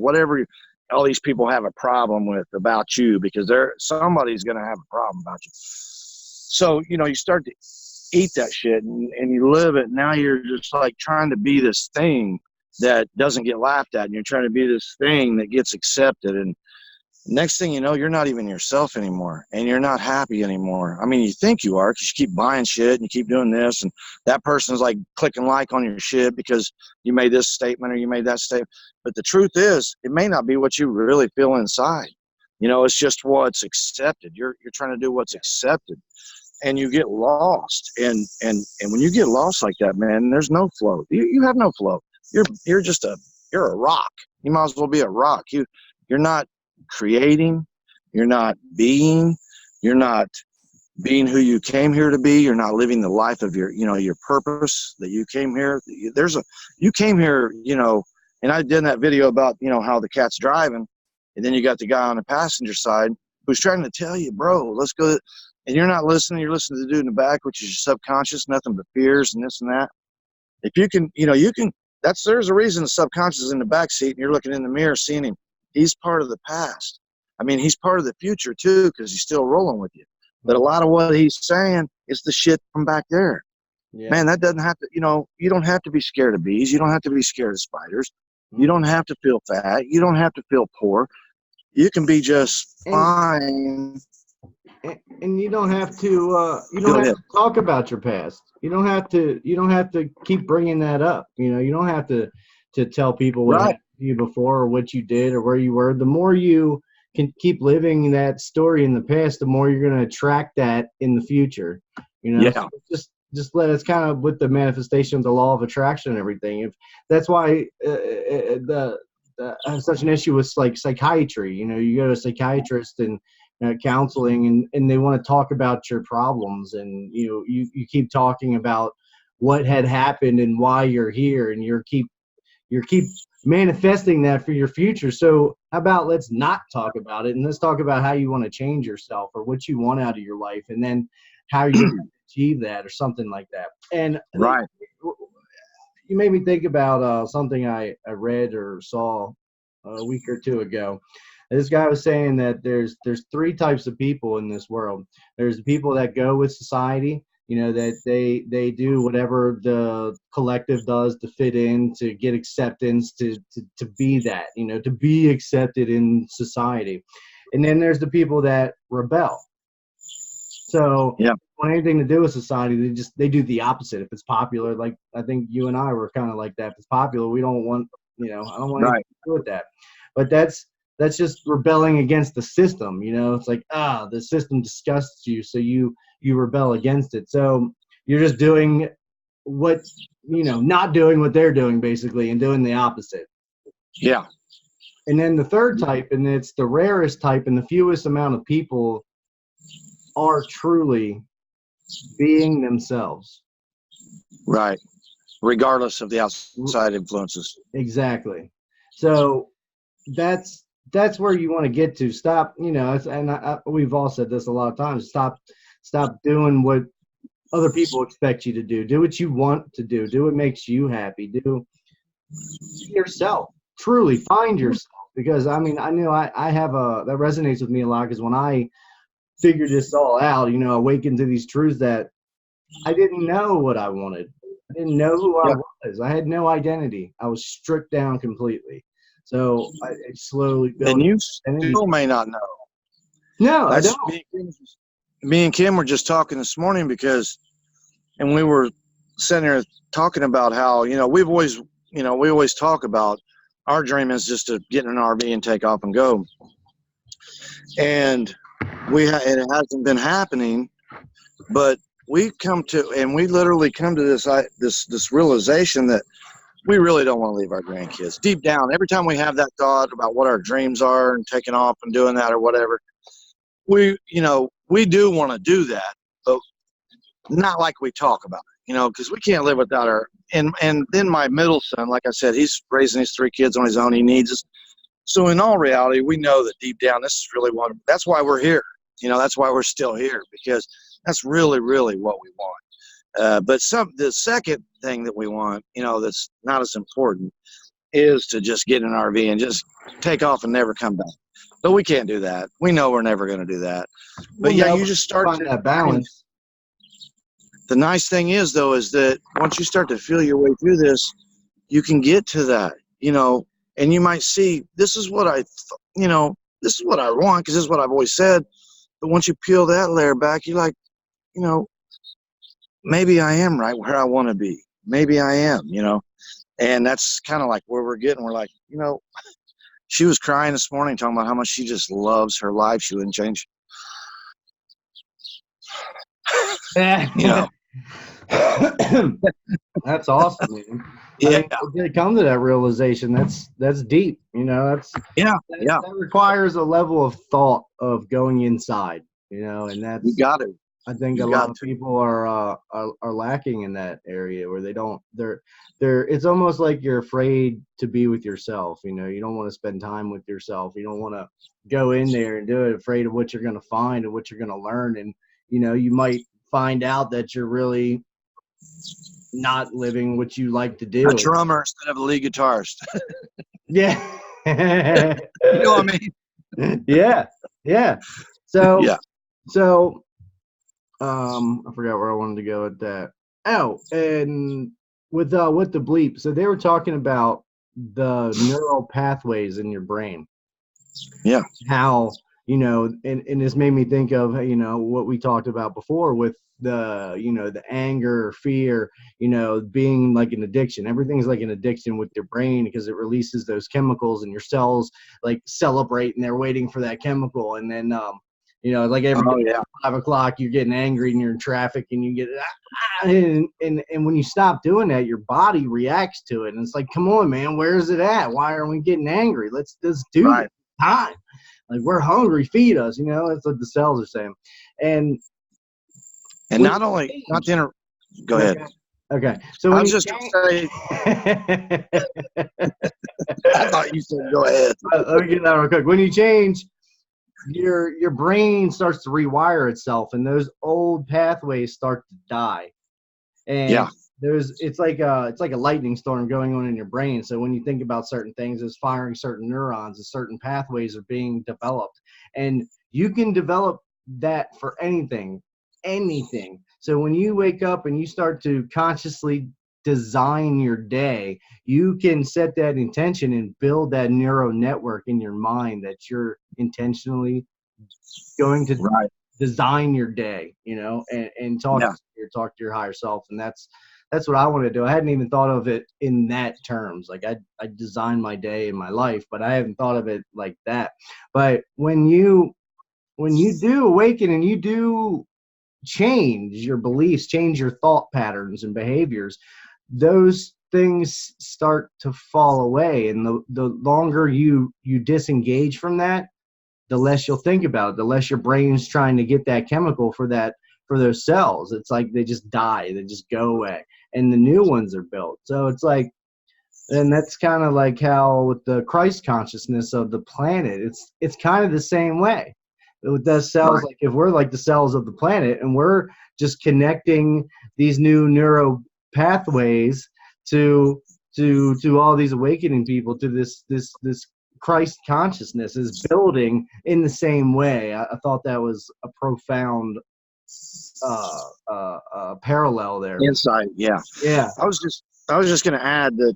All these people have a problem with about you, because somebody's going to have a problem about you. So, you know, you start to eat that shit and you live it. Now you're just like trying to be this thing that doesn't get laughed at, and you're trying to be this thing that gets accepted. And next thing you know, you're not even yourself anymore, and you're not happy anymore. I mean, you think you are, because you keep buying shit and you keep doing this, and that person's like clicking like on your shit because you made this statement or you made that statement. But the truth is, it may not be what you really feel inside. You know, it's just what's accepted. You're trying to do what's accepted, and you get lost. And when you get lost like that, man, there's no flow. You have no flow. You're just you're a rock. You might as well be a rock. You're not creating. You're not being. You're not being who you came here to be. You're not living the life of your purpose that you came here. You came here, you know, and I did that video about, you know, how the cat's driving, and then you got the guy on the passenger side who's trying to tell you, bro, let's go. And you're not listening. You're listening to the dude in the back, which is your subconscious, nothing but fears and this and that. If you can, you know, there's a reason the subconscious is in the back seat and you're looking in the mirror, seeing him. He's part of the past. I mean, he's part of the future too, because he's still rolling with you. But a lot of what he's saying is the shit from back there. Yeah. Man, that doesn't have to, you know, you don't have to be scared of bees. You don't have to be scared of spiders. You don't have to feel fat. You don't have to feel poor. You can be just fine. And you don't have to talk about your past. You don't have to keep bringing that up. You know, you don't have to tell people what happened to you before or what you did or where you were. The more you can keep living that story in the past, the more you're going to attract that in the future. You know, so just let us kind of with the manifestation of the law of attraction and everything. If that's why I have such an issue with like psychiatry. You know, you go to a psychiatrist and counseling and they want to talk about your problems, and you keep talking about what had happened and why you're here, and you keep manifesting that for your future. So how about let's not talk about it, and let's talk about how you want to change yourself or what you want out of your life, and then how you're going to achieve that or something like that. And you made me think about something I read or saw a week or two ago. This guy was saying that there's three types of people in this world. There's the people that go with society, you know, that they do whatever the collective does to fit in, to get acceptance, to be that, you know, to be accepted in society. And then there's the people that rebel. So want anything to do with society, they do the opposite. If it's popular, like I think you and I were kind of like that. If it's popular, we don't want, you know, I don't want anything to do with that. But that's just rebelling against the system. You know, it's like, the system disgusts you, so you rebel against it. So you're just doing what, you know, not doing what they're doing basically, and doing the opposite. Yeah. And then the third type, and it's the rarest type, and the fewest amount of people are truly being themselves. Right. Regardless of the outside influences. Exactly. So that's that's where you want to get to. Stop, and we've all said this a lot of times. Stop doing what other people expect you to do. Do what you want to do. Do what makes you happy. Be yourself. Truly find yourself. Because I mean, I know I have that resonates with me a lot, because when I figured this all out, awakened to these truths that I didn't know what I wanted. I didn't know who I Yeah. was. I had no identity. I was stripped down completely. So I slowly built And you identity. still may not know. No, I That's don't. me and Kim were just talking this morning and we were sitting here talking about how, we always talk about our dream is just to get in an RV and take off and go. And it hasn't been happening, but we literally come to this realization that we really don't want to leave our grandkids. Deep down, every time we have that thought about what our dreams are and taking off and doing that or whatever, we do want to do that, but not like we talk about it, because we can't live without and then my middle son, like I said, he's raising his 3 kids on his own. He needs us. So in all reality, we know that deep down, this is really that's why we're here. That's why we're still here, because that's really, really what we want. But the second thing that we want, that's not as important, is to just get in an RV and just take off and never come back. But we can't do that. We know we're never going to do that. But you just start find that balance. The nice thing is, though, is that once you start to feel your way through this, you can get to that, and you might see, this is what this is what I want, because this is what I've always said. But once you peel that layer back, you're like, maybe I am right where I want to be. Maybe I am, and that's kind of like where we're getting. We're like, she was crying this morning, talking about how much she just loves her life. She wouldn't change. That's awesome, man. Yeah. I mean, to come to that realization, that's deep. That requires a level of thought of going inside. And that's, you got it. I think a lot of people are lacking in that area, where it's almost like you're afraid to be with yourself. You don't want to spend time with yourself. You don't want to go in there and do it, afraid of what you're going to find and what you're going to learn. And, you might find out that you're really not living what you like to do. A drummer instead of a lead guitarist. Yeah. You know what I mean? Yeah. So, yeah. So, I forgot where I wanted to go with that. Oh, and with the bleep. So they were talking about the neural pathways in your brain. Yeah. How, and this made me think of, what we talked about before with the, the anger, fear, being like an addiction. Everything's like an addiction with your brain, because it releases those chemicals, and your cells like celebrate, and they're waiting for that chemical. And then, like every day at 5 o'clock, you're getting angry and you're in traffic, and you get and when you stop doing that, your body reacts to it, and it's like, come on, man, where is it at? Why are we getting angry? Let's do it. Time. Like, we're hungry, feed us. That's what the cells are saying. And not only, not to interrupt. Go ahead. Okay. So I was just going to say. I thought you said go ahead. Let me get that real quick. When you change, your brain starts to rewire itself, and those old pathways start to die. And it's like a lightning storm going on in your brain. So when you think about certain things, it's firing certain neurons, and certain pathways are being developed. And you can develop that for anything. So when you wake up and you start to consciously design your day, you can set that intention and build that neural network in your mind that you're intentionally going to design your day, and talk to your higher self. And that's what I want to do. I hadn't even thought of it in that terms. Like, I design my day and my life, but I haven't thought of it like that. But when you do awaken and you do change your beliefs, change your thought patterns and behaviors, those things start to fall away. And the longer you disengage from that, the less you'll think about it, the less your brain's trying to get that chemical for those cells. It's like they just die, they just go away, and the new ones are built. So it's like And that's kind of like how with the Christ consciousness of the planet, it's kind of the same way. With the cells, Right. like if we're like the cells of the planet and we're just connecting these new neuro pathways to to all these awakening people to this Christ consciousness is building in the same way. I thought that was a profound parallel there. Insight. Yeah. Yeah. I was just going to add that,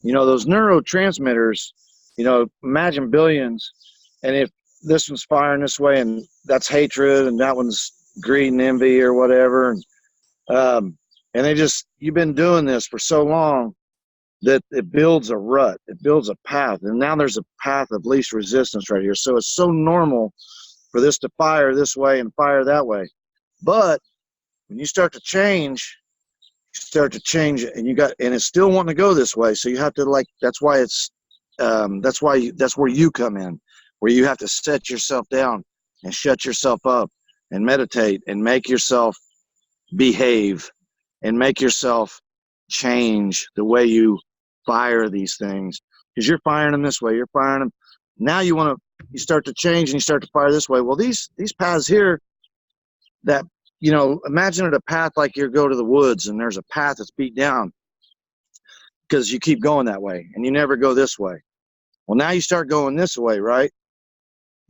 those neurotransmitters, imagine billions, and if this one's firing this way and that's hatred and that one's greed and envy or whatever, and you've been doing this for so long that it builds a rut, it builds a path, and now there's a path of least resistance right here. So it's so normal for this to fire this way and fire that way. But when you start to change, and it's still wanting to go this way. So you have to, that's where you come in, where you have to set yourself down and shut yourself up and meditate and make yourself behave and make yourself change the way you fire these things, because you're firing them this way, you're firing them. Now you start to change and you start to fire this way. Well, these paths here, that imagine it a path like you go to the woods and there's a path that's beat down because you keep going that way and you never go this way. Well, now you start going this way, right?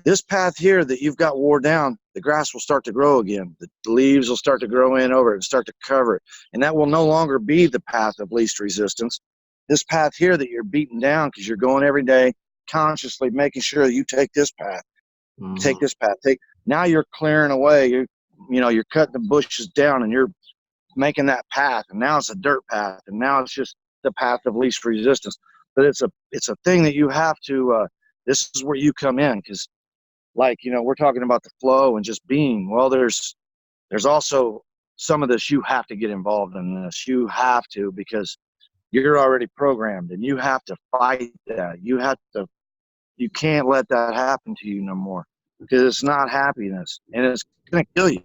This path here that you've got wore down, the grass will start to grow again. The leaves will start to grow in over it and start to cover it. And that will no longer be the path of least resistance. This path here that you're beating down because you're going every day, consciously making sure that you take this path, take this path. Now you're clearing away. You're cutting the bushes down and you're making that path. And now it's a dirt path. And now it's just the path of least resistance. But it's a thing that you have to, this is where you come in, because we're talking about the flow and just being. Well, there's also some of this you have to get involved in this. You have to, because you're already programmed and you have to fight that. You can't let that happen to you no more, because it's not happiness and it's going to kill you.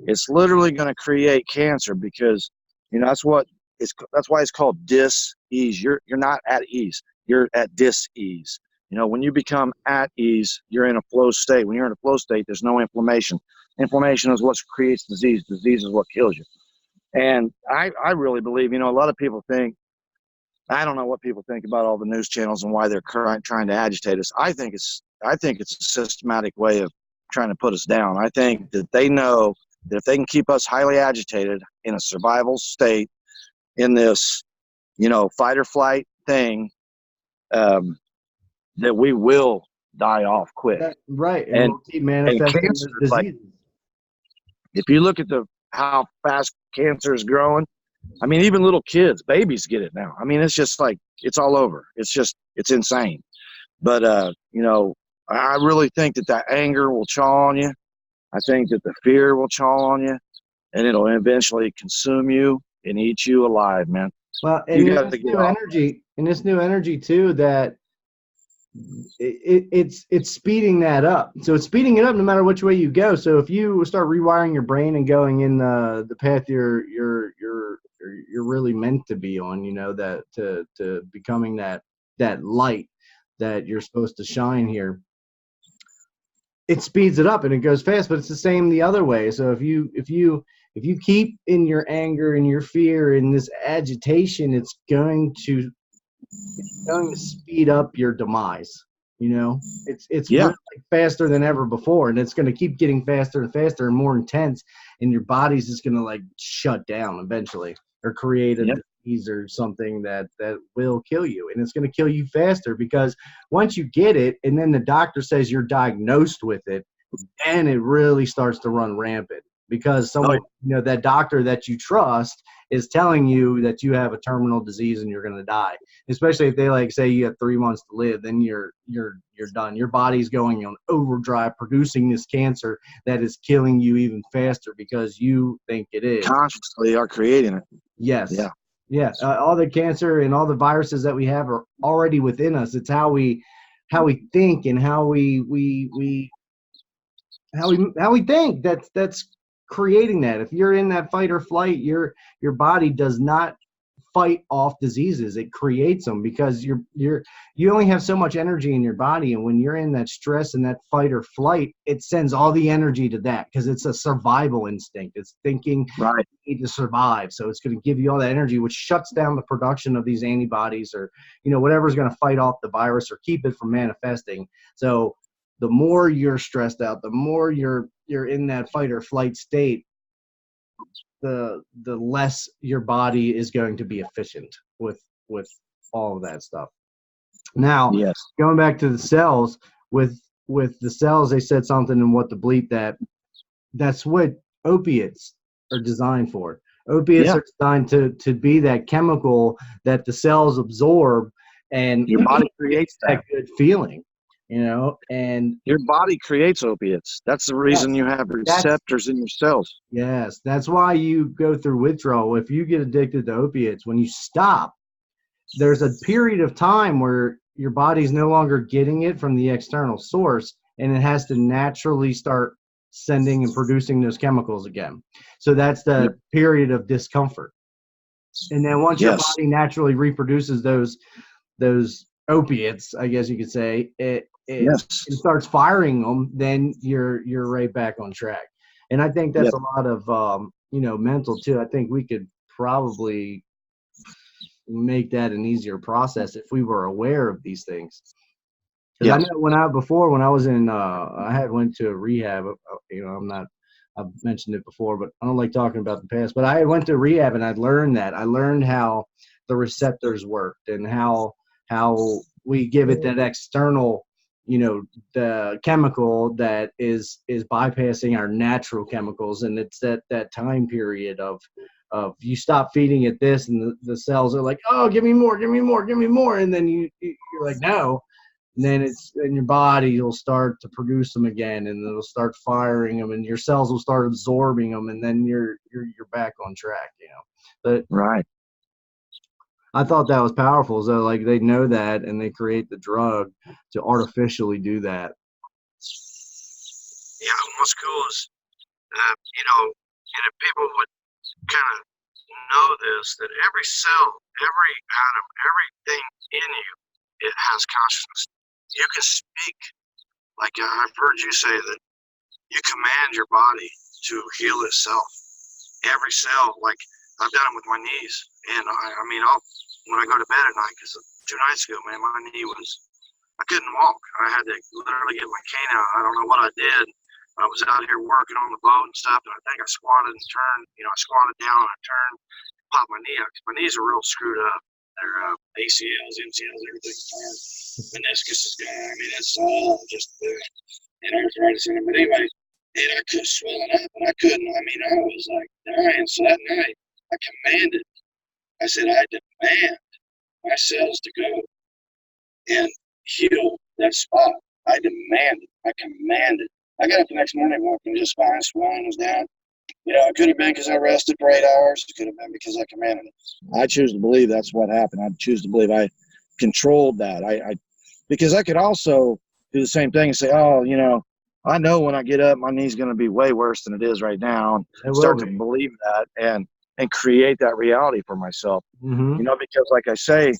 It's literally going to create cancer, because that's why it's called dis-ease. You're not at ease. You're at dis-ease. When you become at ease, you're in a flow state. When you're in a flow state, there's no inflammation. Inflammation is what creates disease. Disease is what kills you. And I really believe, a lot of people think, I don't know what people think about all the news channels and why they're trying to agitate us. I think it's a systematic way of trying to put us down. I think that they know that if they can keep us highly agitated in a survival state, in this, fight or flight thing, that we will die off quick. Right. And we'll keep manifesting cancer, this disease. If you look at how fast cancer is growing, I mean, even little kids, babies get it now. I mean, it's just like, it's all over. It's insane. But, I really think that anger will chaw on you. I think that the fear will chaw on you, and it'll eventually consume you and eat you alive, man. Well, and in this new energy too, that it's speeding that up. So it's speeding it up no matter which way you go. So if you start rewiring your brain and going in the path you're really meant to be on, that to becoming that light that you're supposed to shine here, it speeds it up and it goes fast. But it's the same the other way. So if you keep in your anger and your fear and this agitation, it's going to speed up your demise. It's really faster than ever before, and it's going to keep getting faster and faster and more intense, and your body's just going to shut down eventually, or create a disease or something that will kill you. And it's going to kill you faster, because once you get it and then the doctor says you're diagnosed with it, then it really starts to run rampant, because someone, that doctor that you trust is telling you that you have a terminal disease and you're going to die. Especially if they say you have 3 months to live, then you're done. Your body's going on overdrive, producing this cancer that is killing you even faster because you think it is. Consciously are creating it. Yes. Yeah. All the cancer and all the viruses that we have are already within us. It's how we think and how we think that's creating that. If you're in that fight or flight, your body does not fight off diseases. It creates them because you only have so much energy in your body, and when you're in that stress and that fight or flight, it sends all the energy to that because it's a survival instinct. It's thinking Right. you need to survive, so it's going to give you all that energy, which shuts down the production of these antibodies or whatever's going to fight off the virus or keep it from manifesting. So the more you're stressed out, the more you're in that fight or flight state, the less your body is going to be efficient with all of that stuff. Now, Yes. going back to the cells, with the cells, they said something in What the Bleep that's what opiates are designed for. Opiates are designed to be that chemical that the cells absorb and Your body creates that good feeling, and your body creates opiates. That's the reason you have receptors in your cells. Yes, that's why you go through withdrawal. If you get addicted to opiates, when you stop, there's a period of time where your body's no longer getting it from the external source, and it has to naturally start sending and producing those chemicals again. So that's the period of discomfort. And then once your body naturally reproduces those opiates, I guess you could say, it starts firing them, then you're right back on track. And I think that's a lot of mental too. I think we could probably make that an easier process if we were aware of these things. Because I know when I was in I had went to a rehab. I've mentioned it before, but I don't like talking about the past. But I went to rehab and I learned how the receptors worked and how we give it that external, the chemical that is bypassing our natural chemicals. And it's that time period of you stop feeding it this, and the cells are like, oh, give me more, and then you're like, no. And then in your body, you'll start to produce them again, and it'll start firing them, and your cells will start absorbing them, and then you're back on track, But right. I thought that was powerful. So like they know that, and they create the drug to artificially do that. Yeah, what's cool is, people would kind of know this, that every cell, every atom, everything in you, it has consciousness. You can speak, like I've heard you say that you command your body to heal itself. Every cell, like I've done it with my knees, and when I go to bed at night, because 2 nights ago, man, my knee I couldn't walk. I had to literally get my cane out. I don't know what I did. I was out here working on the boat and stuff, and I think I squatted and turned. I squatted down and I turned, popped my knee out. My knees are real screwed up. They're ACLs, MCLs, everything's torn. Meniscus is gone. That's all just and arthritis in it. But anyway, and I could swell it up, but I couldn't. I was like dying. So that night, I commanded. I said, I demand my cells to go and heal that spot. I demand it. I command it. I got up the next morning, walking, just fine, swelling was down. It could have been because I rested for 8 hours. It could have been because I commanded it. I choose to believe that's what happened. I choose to believe I controlled that. Because I could also do the same thing and say, oh, I know when I get up, my knee's going to be way worse than it is right now. And start to believe that and create that reality for myself. Mm-hmm. Because like I say,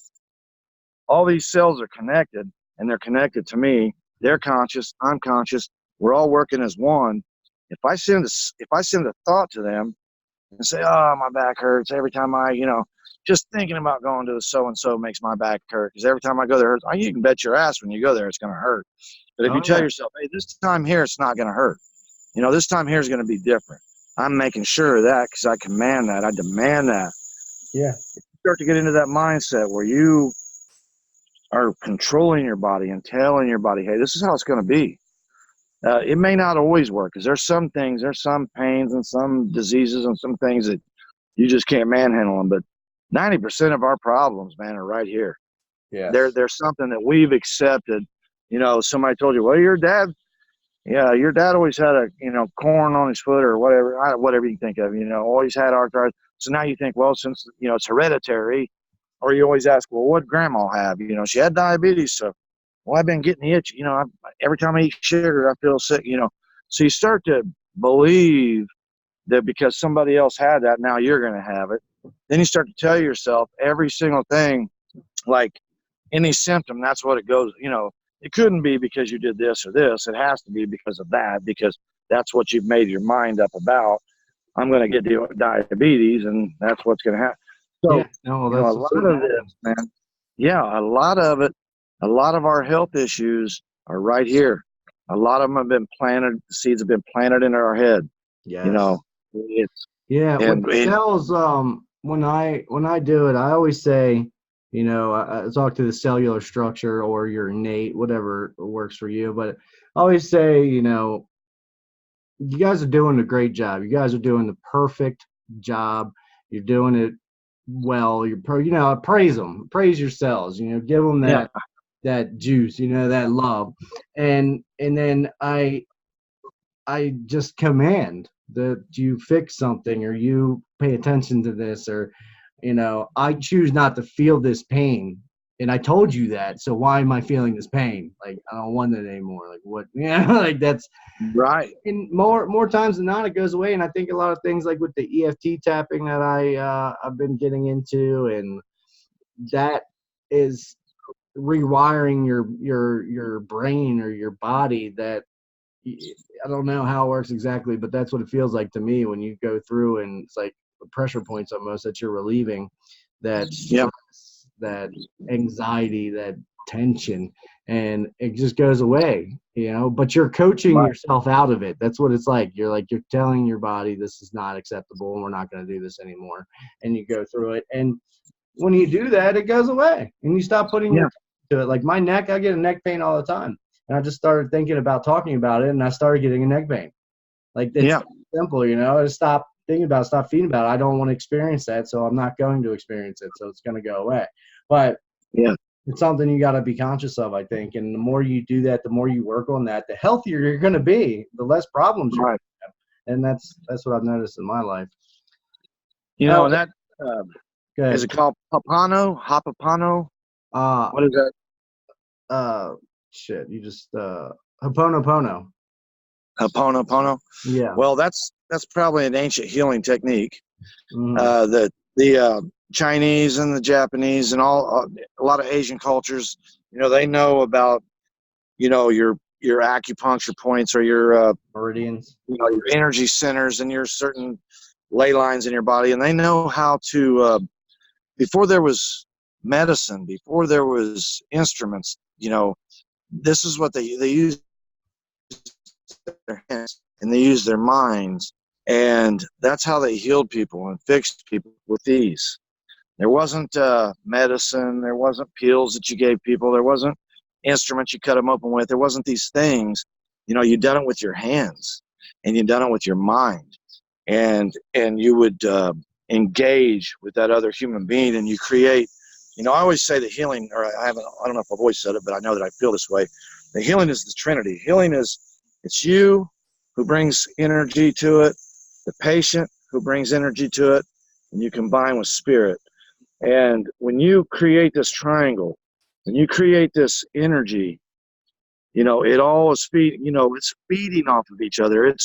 all these cells are connected, and they're connected to me. They're conscious. I'm conscious. We're all working as one. If I send a thought to them and say, oh, my back hurts every time just thinking about going to the so-and-so makes my back hurt, because every time I go there, it hurts. You can bet your ass when you go there, it's going to hurt. But if you tell yourself, hey, this time here, it's not going to hurt. This time here is going to be different. I'm making sure of that because I command that. I demand that. Yeah. You start to get into that mindset where you are controlling your body and telling your body, hey, this is how it's going to be. It may not always work, because there's some pains and some diseases and some things that you just can't manhandle them. But 90% of our problems, man, are right here. Yeah. There's something that we've accepted. Somebody told you, well, your dad always had corn on his foot or whatever you can think of, always had arthritis. So now you think, well, since, it's hereditary, or you always ask, well, what did grandma have? She had diabetes. So, well, I've been getting the itch. Every time I eat sugar, I feel sick, So you start to believe that because somebody else had that, now you're going to have it. Then you start to tell yourself every single thing, like any symptom, that's what it goes, it couldn't be because you did this or this. It has to be because of that, because that's what you've made your mind up about. I'm going to get diabetes, and that's what's going to happen. So, Yeah, no, a that's lot what of happens. this, man, yeah, a lot of it, a lot of our health issues are right here. A lot of them have been planted, the seeds have been planted in our head. Yes. It's, Yeah, with and, the cells, when I do it, I always say, I talk to the cellular structure or your innate, whatever works for you. But I always say, you guys are doing a great job. You guys are doing the perfect job. You're doing it well. Praise them, praise your cells. Give them yeah, that juice. That love, and then I just command that you fix something or you pay attention to this, or I choose not to feel this pain, and I told you that, so why am I feeling this pain? Like, I don't want it anymore. Like, what? Like, that's, right. and more times than not it goes away. And I think a lot of things, like with the EFT tapping that I've been getting into, and that is rewiring your brain or your body. That I don't know how it works exactly, but that's what it feels like to me when you go through, and it's like pressure points almost that you're relieving that Yeah, stress, that anxiety, that tension, and it just goes away, but you're coaching right. yourself out of it. That's what it's like. You're telling your body this is not acceptable and we're not going to do this anymore. And you go through it. And when you do that, it goes away and you stop putting your Yeah, attention to it. Like my neck, I get a neck pain all the time. And I just started thinking about talking about it, and I started getting a neck pain. Like, it's yeah, simple, I just stop thinking about it, stop feeding about it. I don't want to experience that, so I'm not going to experience it. So it's going to go away. But yeah, it's something you got to be conscious of, I think. And the more you do that, the more you work on that, the healthier you're going to be, the less problems you're going right. to have. And that's what I've noticed in my life. Oh, And that, uh, is good. it called Papano? Hopapano? Uh, What is that? uh, shit. You just Ho'oponopono. Ho'oponopono? Yeah. Well, that's probably an ancient healing technique. Hmm. The Chinese and the Japanese and a lot of Asian cultures, they know about, your acupuncture points, or Meridians. your energy centers and your certain ley lines in your body, and they know how to. Before there was medicine, before there was instruments, this is what they use their hands and they use their minds, and that's how they healed people and fixed people with ease. There wasn't medicine, there wasn't pills that you gave people, there wasn't instruments you cut them open with, there wasn't these things. You done it with your hands, and you done it with your mind, and you would engage with that other human being, and you create. I always say that healing, or I don't know if I've always said it, but I know that I feel this way. The healing is the Trinity. Healing is, it's you who brings energy to it, the patient who brings energy to it, and you combine with spirit. And when you create this triangle, when you create this energy, it all is it's feeding off of each other.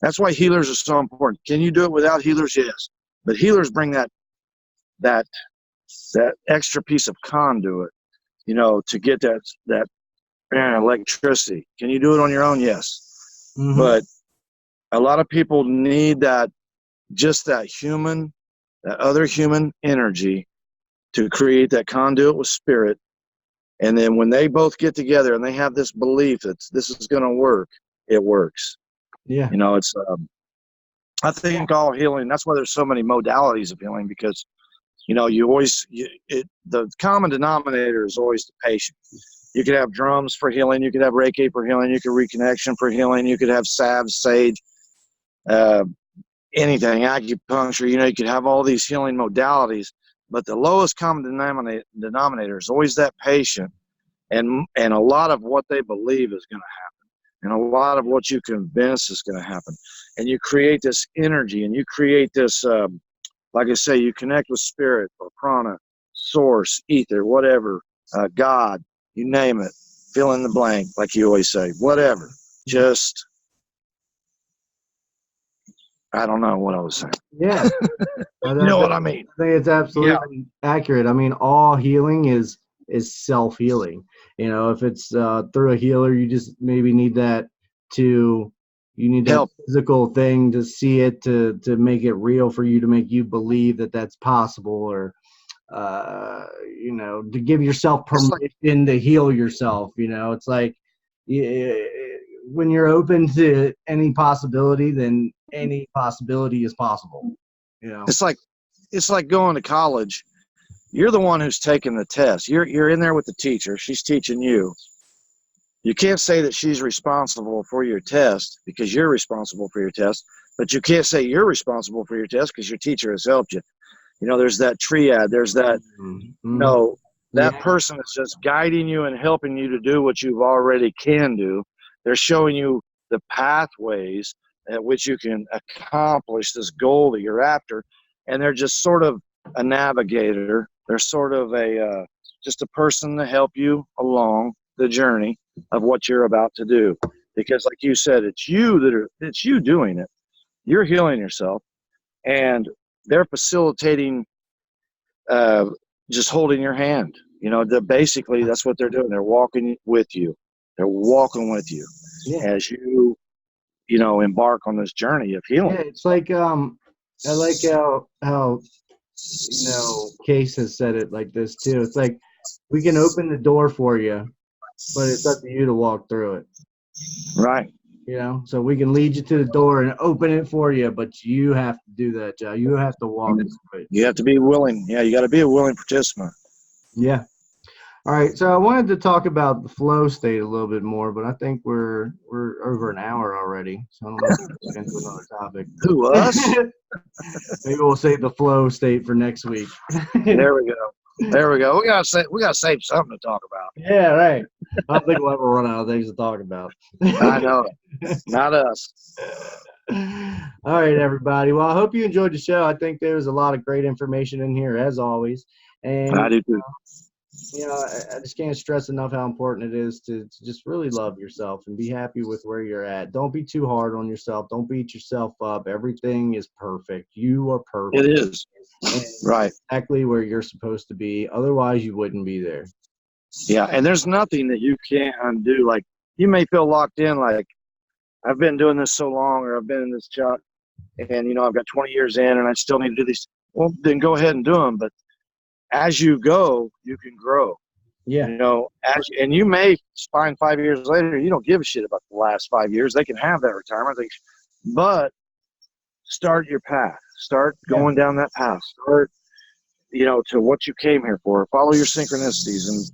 That's why healers are so important. Can you do it without healers? Yes. But healers bring that that extra piece of conduit, to get that electricity. Can you do it on your own? Yes. Hmm. But a lot of people need just that other human energy to create that conduit with spirit. And then when they both get together and they have this belief that this is going to work, it works. Yeah. It's I think all healing. That's why there's so many modalities of healing, because the common denominator is always the patient. You could have drums for healing, you could have Reiki for healing, you could reconnection for healing, you could have salve, sage, uh, anything, acupuncture. You could have all these healing modalities, but the lowest common denominator is always that patient, and a lot of what they believe is going to happen, and a lot of what you convince is going to happen, and you create this energy, and you create this. Like I say, you connect with spirit or prana, source, ether, whatever, God, you name it, fill in the blank, like you always say, whatever. Just I don't know what I was saying. Yeah. You know what I mean? I think it's Yeah. absolutely accurate. I mean, all healing is self-healing. You know, if it's through a healer, you just maybe need that to you need that Help. physical thing to see it to make it real for you to make you believe that that's possible, or you know, to give yourself It's like, permission to heal yourself. You know, it's like yeah, when you're open to any possibility, then any possibility is possible. You know. it's like, it's like going to college. You're the one who's taking the test. You're in there with the teacher. She's teaching you. You can't say that she's responsible for your test because you're responsible for your test, but you can't say you're responsible for your test because your teacher has helped you. You know, there's that triad. There's that, Mm-hmm. no, that Yeah. person is just guiding you and helping you to do what you've already can do. They're showing you the pathways at which you can accomplish this goal that you're after. And they're just sort of a navigator. They're sort of a, just a person to help you along the journey of what you're about to do. Because like you said, it's you doing it. You're healing yourself, and they're facilitating, uh, just holding your hand. You know, basically that's what they're doing. They're walking with you. They're walking with you Yeah. as you know, embark on this journey of healing. Yeah. It's like I like how you know Case has said it like this too. It's like we can open the door for you, but it's up to you to walk through it. Right. You know, so we can lead you to the door and open it for you, but you have to do that job. You have to walk through it. You have to be willing. Yeah, you got to be a willing participant. Yeah. All right. So I wanted to talk about the flow state a little bit more, but I think we're over an hour already. So I don't know if we'll get into another topic. Who, us? Maybe we'll save the flow state for next week. There we go. There we go. We gotta save something to talk about. Yeah, right. I don't think we'll ever run out of things to talk about. I know it. Not us. All right, everybody. Well, I hope you enjoyed the show. I think there was a lot of great information in here, as always. And I do too. you know, I just can't stress enough how important it is to just really love yourself and be happy with where you're at. Don't be too hard on yourself. Don't beat yourself up. Everything is perfect. You are perfect. It is. And Right. exactly where you're supposed to be. Otherwise, you wouldn't be there. Yeah, and there's nothing that you can't undo. Like, you may feel locked in, like, I've been doing this so long, or I've been in this job, and you know, I've got 20 years in, and I still need to do these. Well, then go ahead and do them. But as you go, you can grow. Yeah. You know, and you may find 5 years later, you don't give a shit about the last 5 years. They can have that retirement, but start your path. Start going down that path. Start, you know, to what you came here for. Follow your synchronicities, and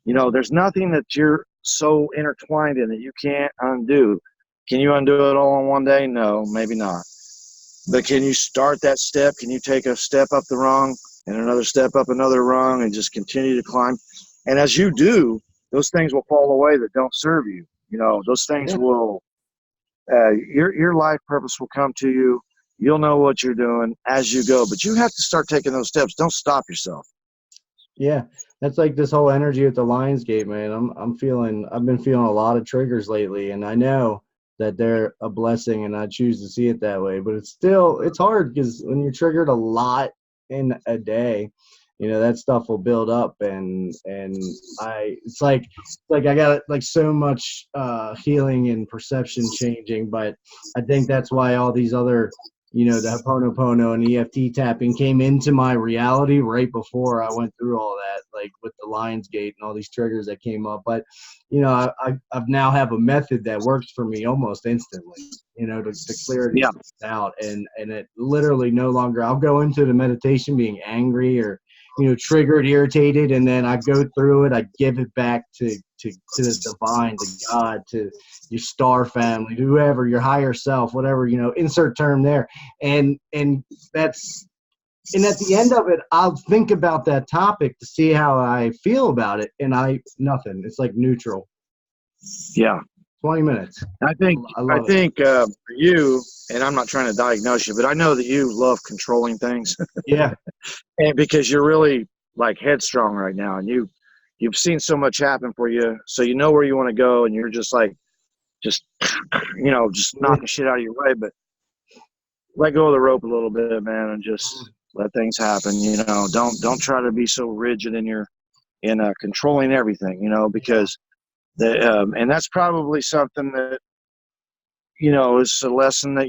you know, there's nothing that you're so intertwined in that you can't undo. Can you undo it all in one day? No, maybe not. But can you start that step? Can you take a step up the rung and another step up another rung and just continue to climb? And as you do, those things will fall away that don't serve you. You know, those things will, your life purpose will come to you. You'll know what you're doing as you go, but you have to start taking those steps. Don't stop yourself. Yeah, that's like this whole energy at the Lionsgate, man. I've been feeling a lot of triggers lately, and I know that they're a blessing, and I choose to see it that way. But it's hard because when you're triggered a lot in a day, you know, that stuff will build up, and it's like I got like so much healing and perception changing, but I think that's why all these other, you know, the Ho'oponopono and EFT tapping came into my reality right before I went through all that, like with the Lionsgate and all these triggers that came up. But, you know, I've now have a method that works for me almost instantly, you know, to clear these things out. And it literally no longer, I'll go into the meditation being angry or, you know, triggered, irritated, and then I go through it. I give it back to the divine, to God, to your star family, whoever, your higher self, whatever, you know, insert term there. And that's, and at the end of it, I'll think about that topic to see how I feel about it. And nothing. It's like neutral. Yeah. 20 minutes. I think for you, and I'm not trying to diagnose you, but I know that you love controlling things. Yeah. And because you're really like headstrong right now, and you've seen so much happen for you, so you know where you want to go, and you're just like, you know, just knocking shit out of your way. But let go of the rope a little bit, man, and just let things happen. You know, don't try to be so rigid in controlling everything. You know, because and that's probably something that, you know, is a lesson that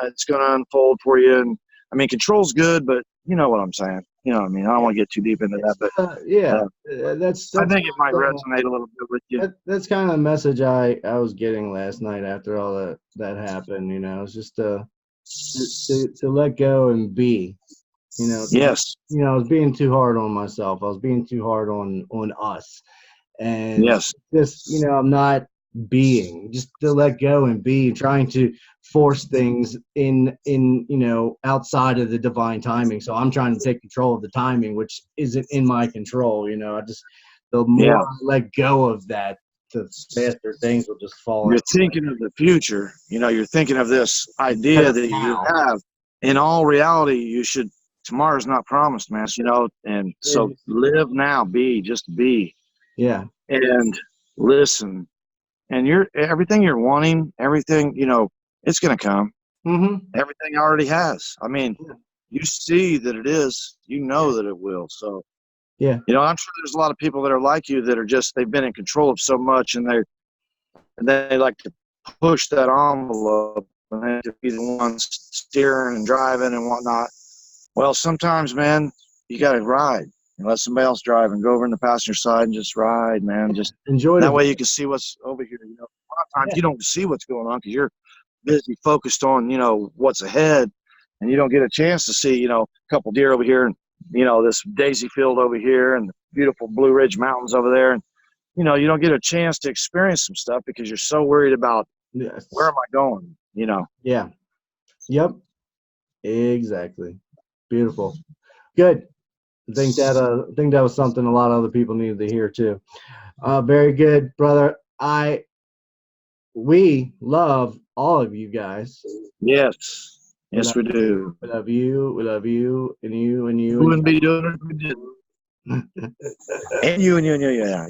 it's gonna unfold for you. And I mean, control's good, but you know what I'm saying. You know what I mean? I don't want to get too deep into that, but that's I think it might resonate a little bit with you. that's kind of the message I was getting last night after all that happened. You know, it's just to let go and be. You know, Yes. you know, I was being too hard on myself. I was being too hard on us, and Yes. just, you know, I'm not being, just to let go and be, trying to force things in, you know, outside of the divine timing. So I'm trying to take control of the timing, which isn't in my control. You know, the more I let go of that, the faster things will just fall. You're thinking of the future. You know, you're thinking of this idea that you have. In all reality, tomorrow's not promised, man. You know, and so live now, just be. Yeah. And listen. And everything you're wanting, everything, you know, it's going to come. Mm-hmm. Everything already has. I mean, you see that it is, you know that it will. So, yeah, you know, I'm sure there's a lot of people that are like you that are they've been in control of so much, and they like to push that envelope, and they have to be the ones steering and driving and whatnot. Well, sometimes, man, you got to ride and let somebody else drive and go over in the passenger side and just ride, man. Just enjoy that way you can see what's over here. You know, a lot of times you don't see what's going on because you're busy focused on, you know, what's ahead, and you don't get a chance to see, you know, a couple deer over here and, you know, this daisy field over here and the beautiful Blue Ridge Mountains over there. And, you know, you don't get a chance to experience some stuff because you're so worried about where am I going, you know? Yeah. Yep. Exactly. Beautiful. Good. I think that was something a lot of other people needed to hear too. Very good, brother. We love all of you guys. Yes. Yes, we do. We love you. We love you, and you, and you. We wouldn't be doing it if we didn't. And you. Yeah.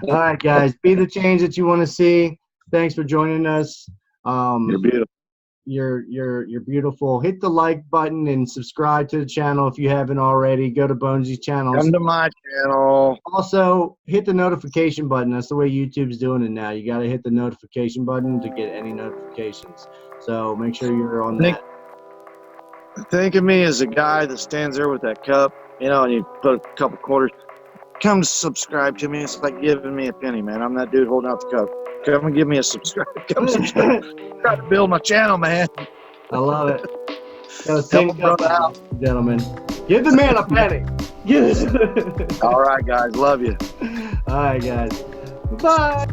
All right, guys. Be the change that you want to see. Thanks for joining us. You're beautiful. You're beautiful. Hit the like button and subscribe to the channel if you haven't already. Go to Bonesy's channel. Come to my channel. Also, hit the notification button. That's the way YouTube's doing it now. You got to hit the notification button to get any notifications. So make sure you're on that. Think of me as a guy that stands there with that cup, you know, and you put a couple quarters. Come subscribe to me. It's like giving me a penny, man. I'm that dude holding out the cup. Come and give me a subscribe. Come subscribe. Try to build my channel, man. I love it. Help a brother out, gentlemen. Give the man a penny. All right, guys. Love you. All right, guys. Bye.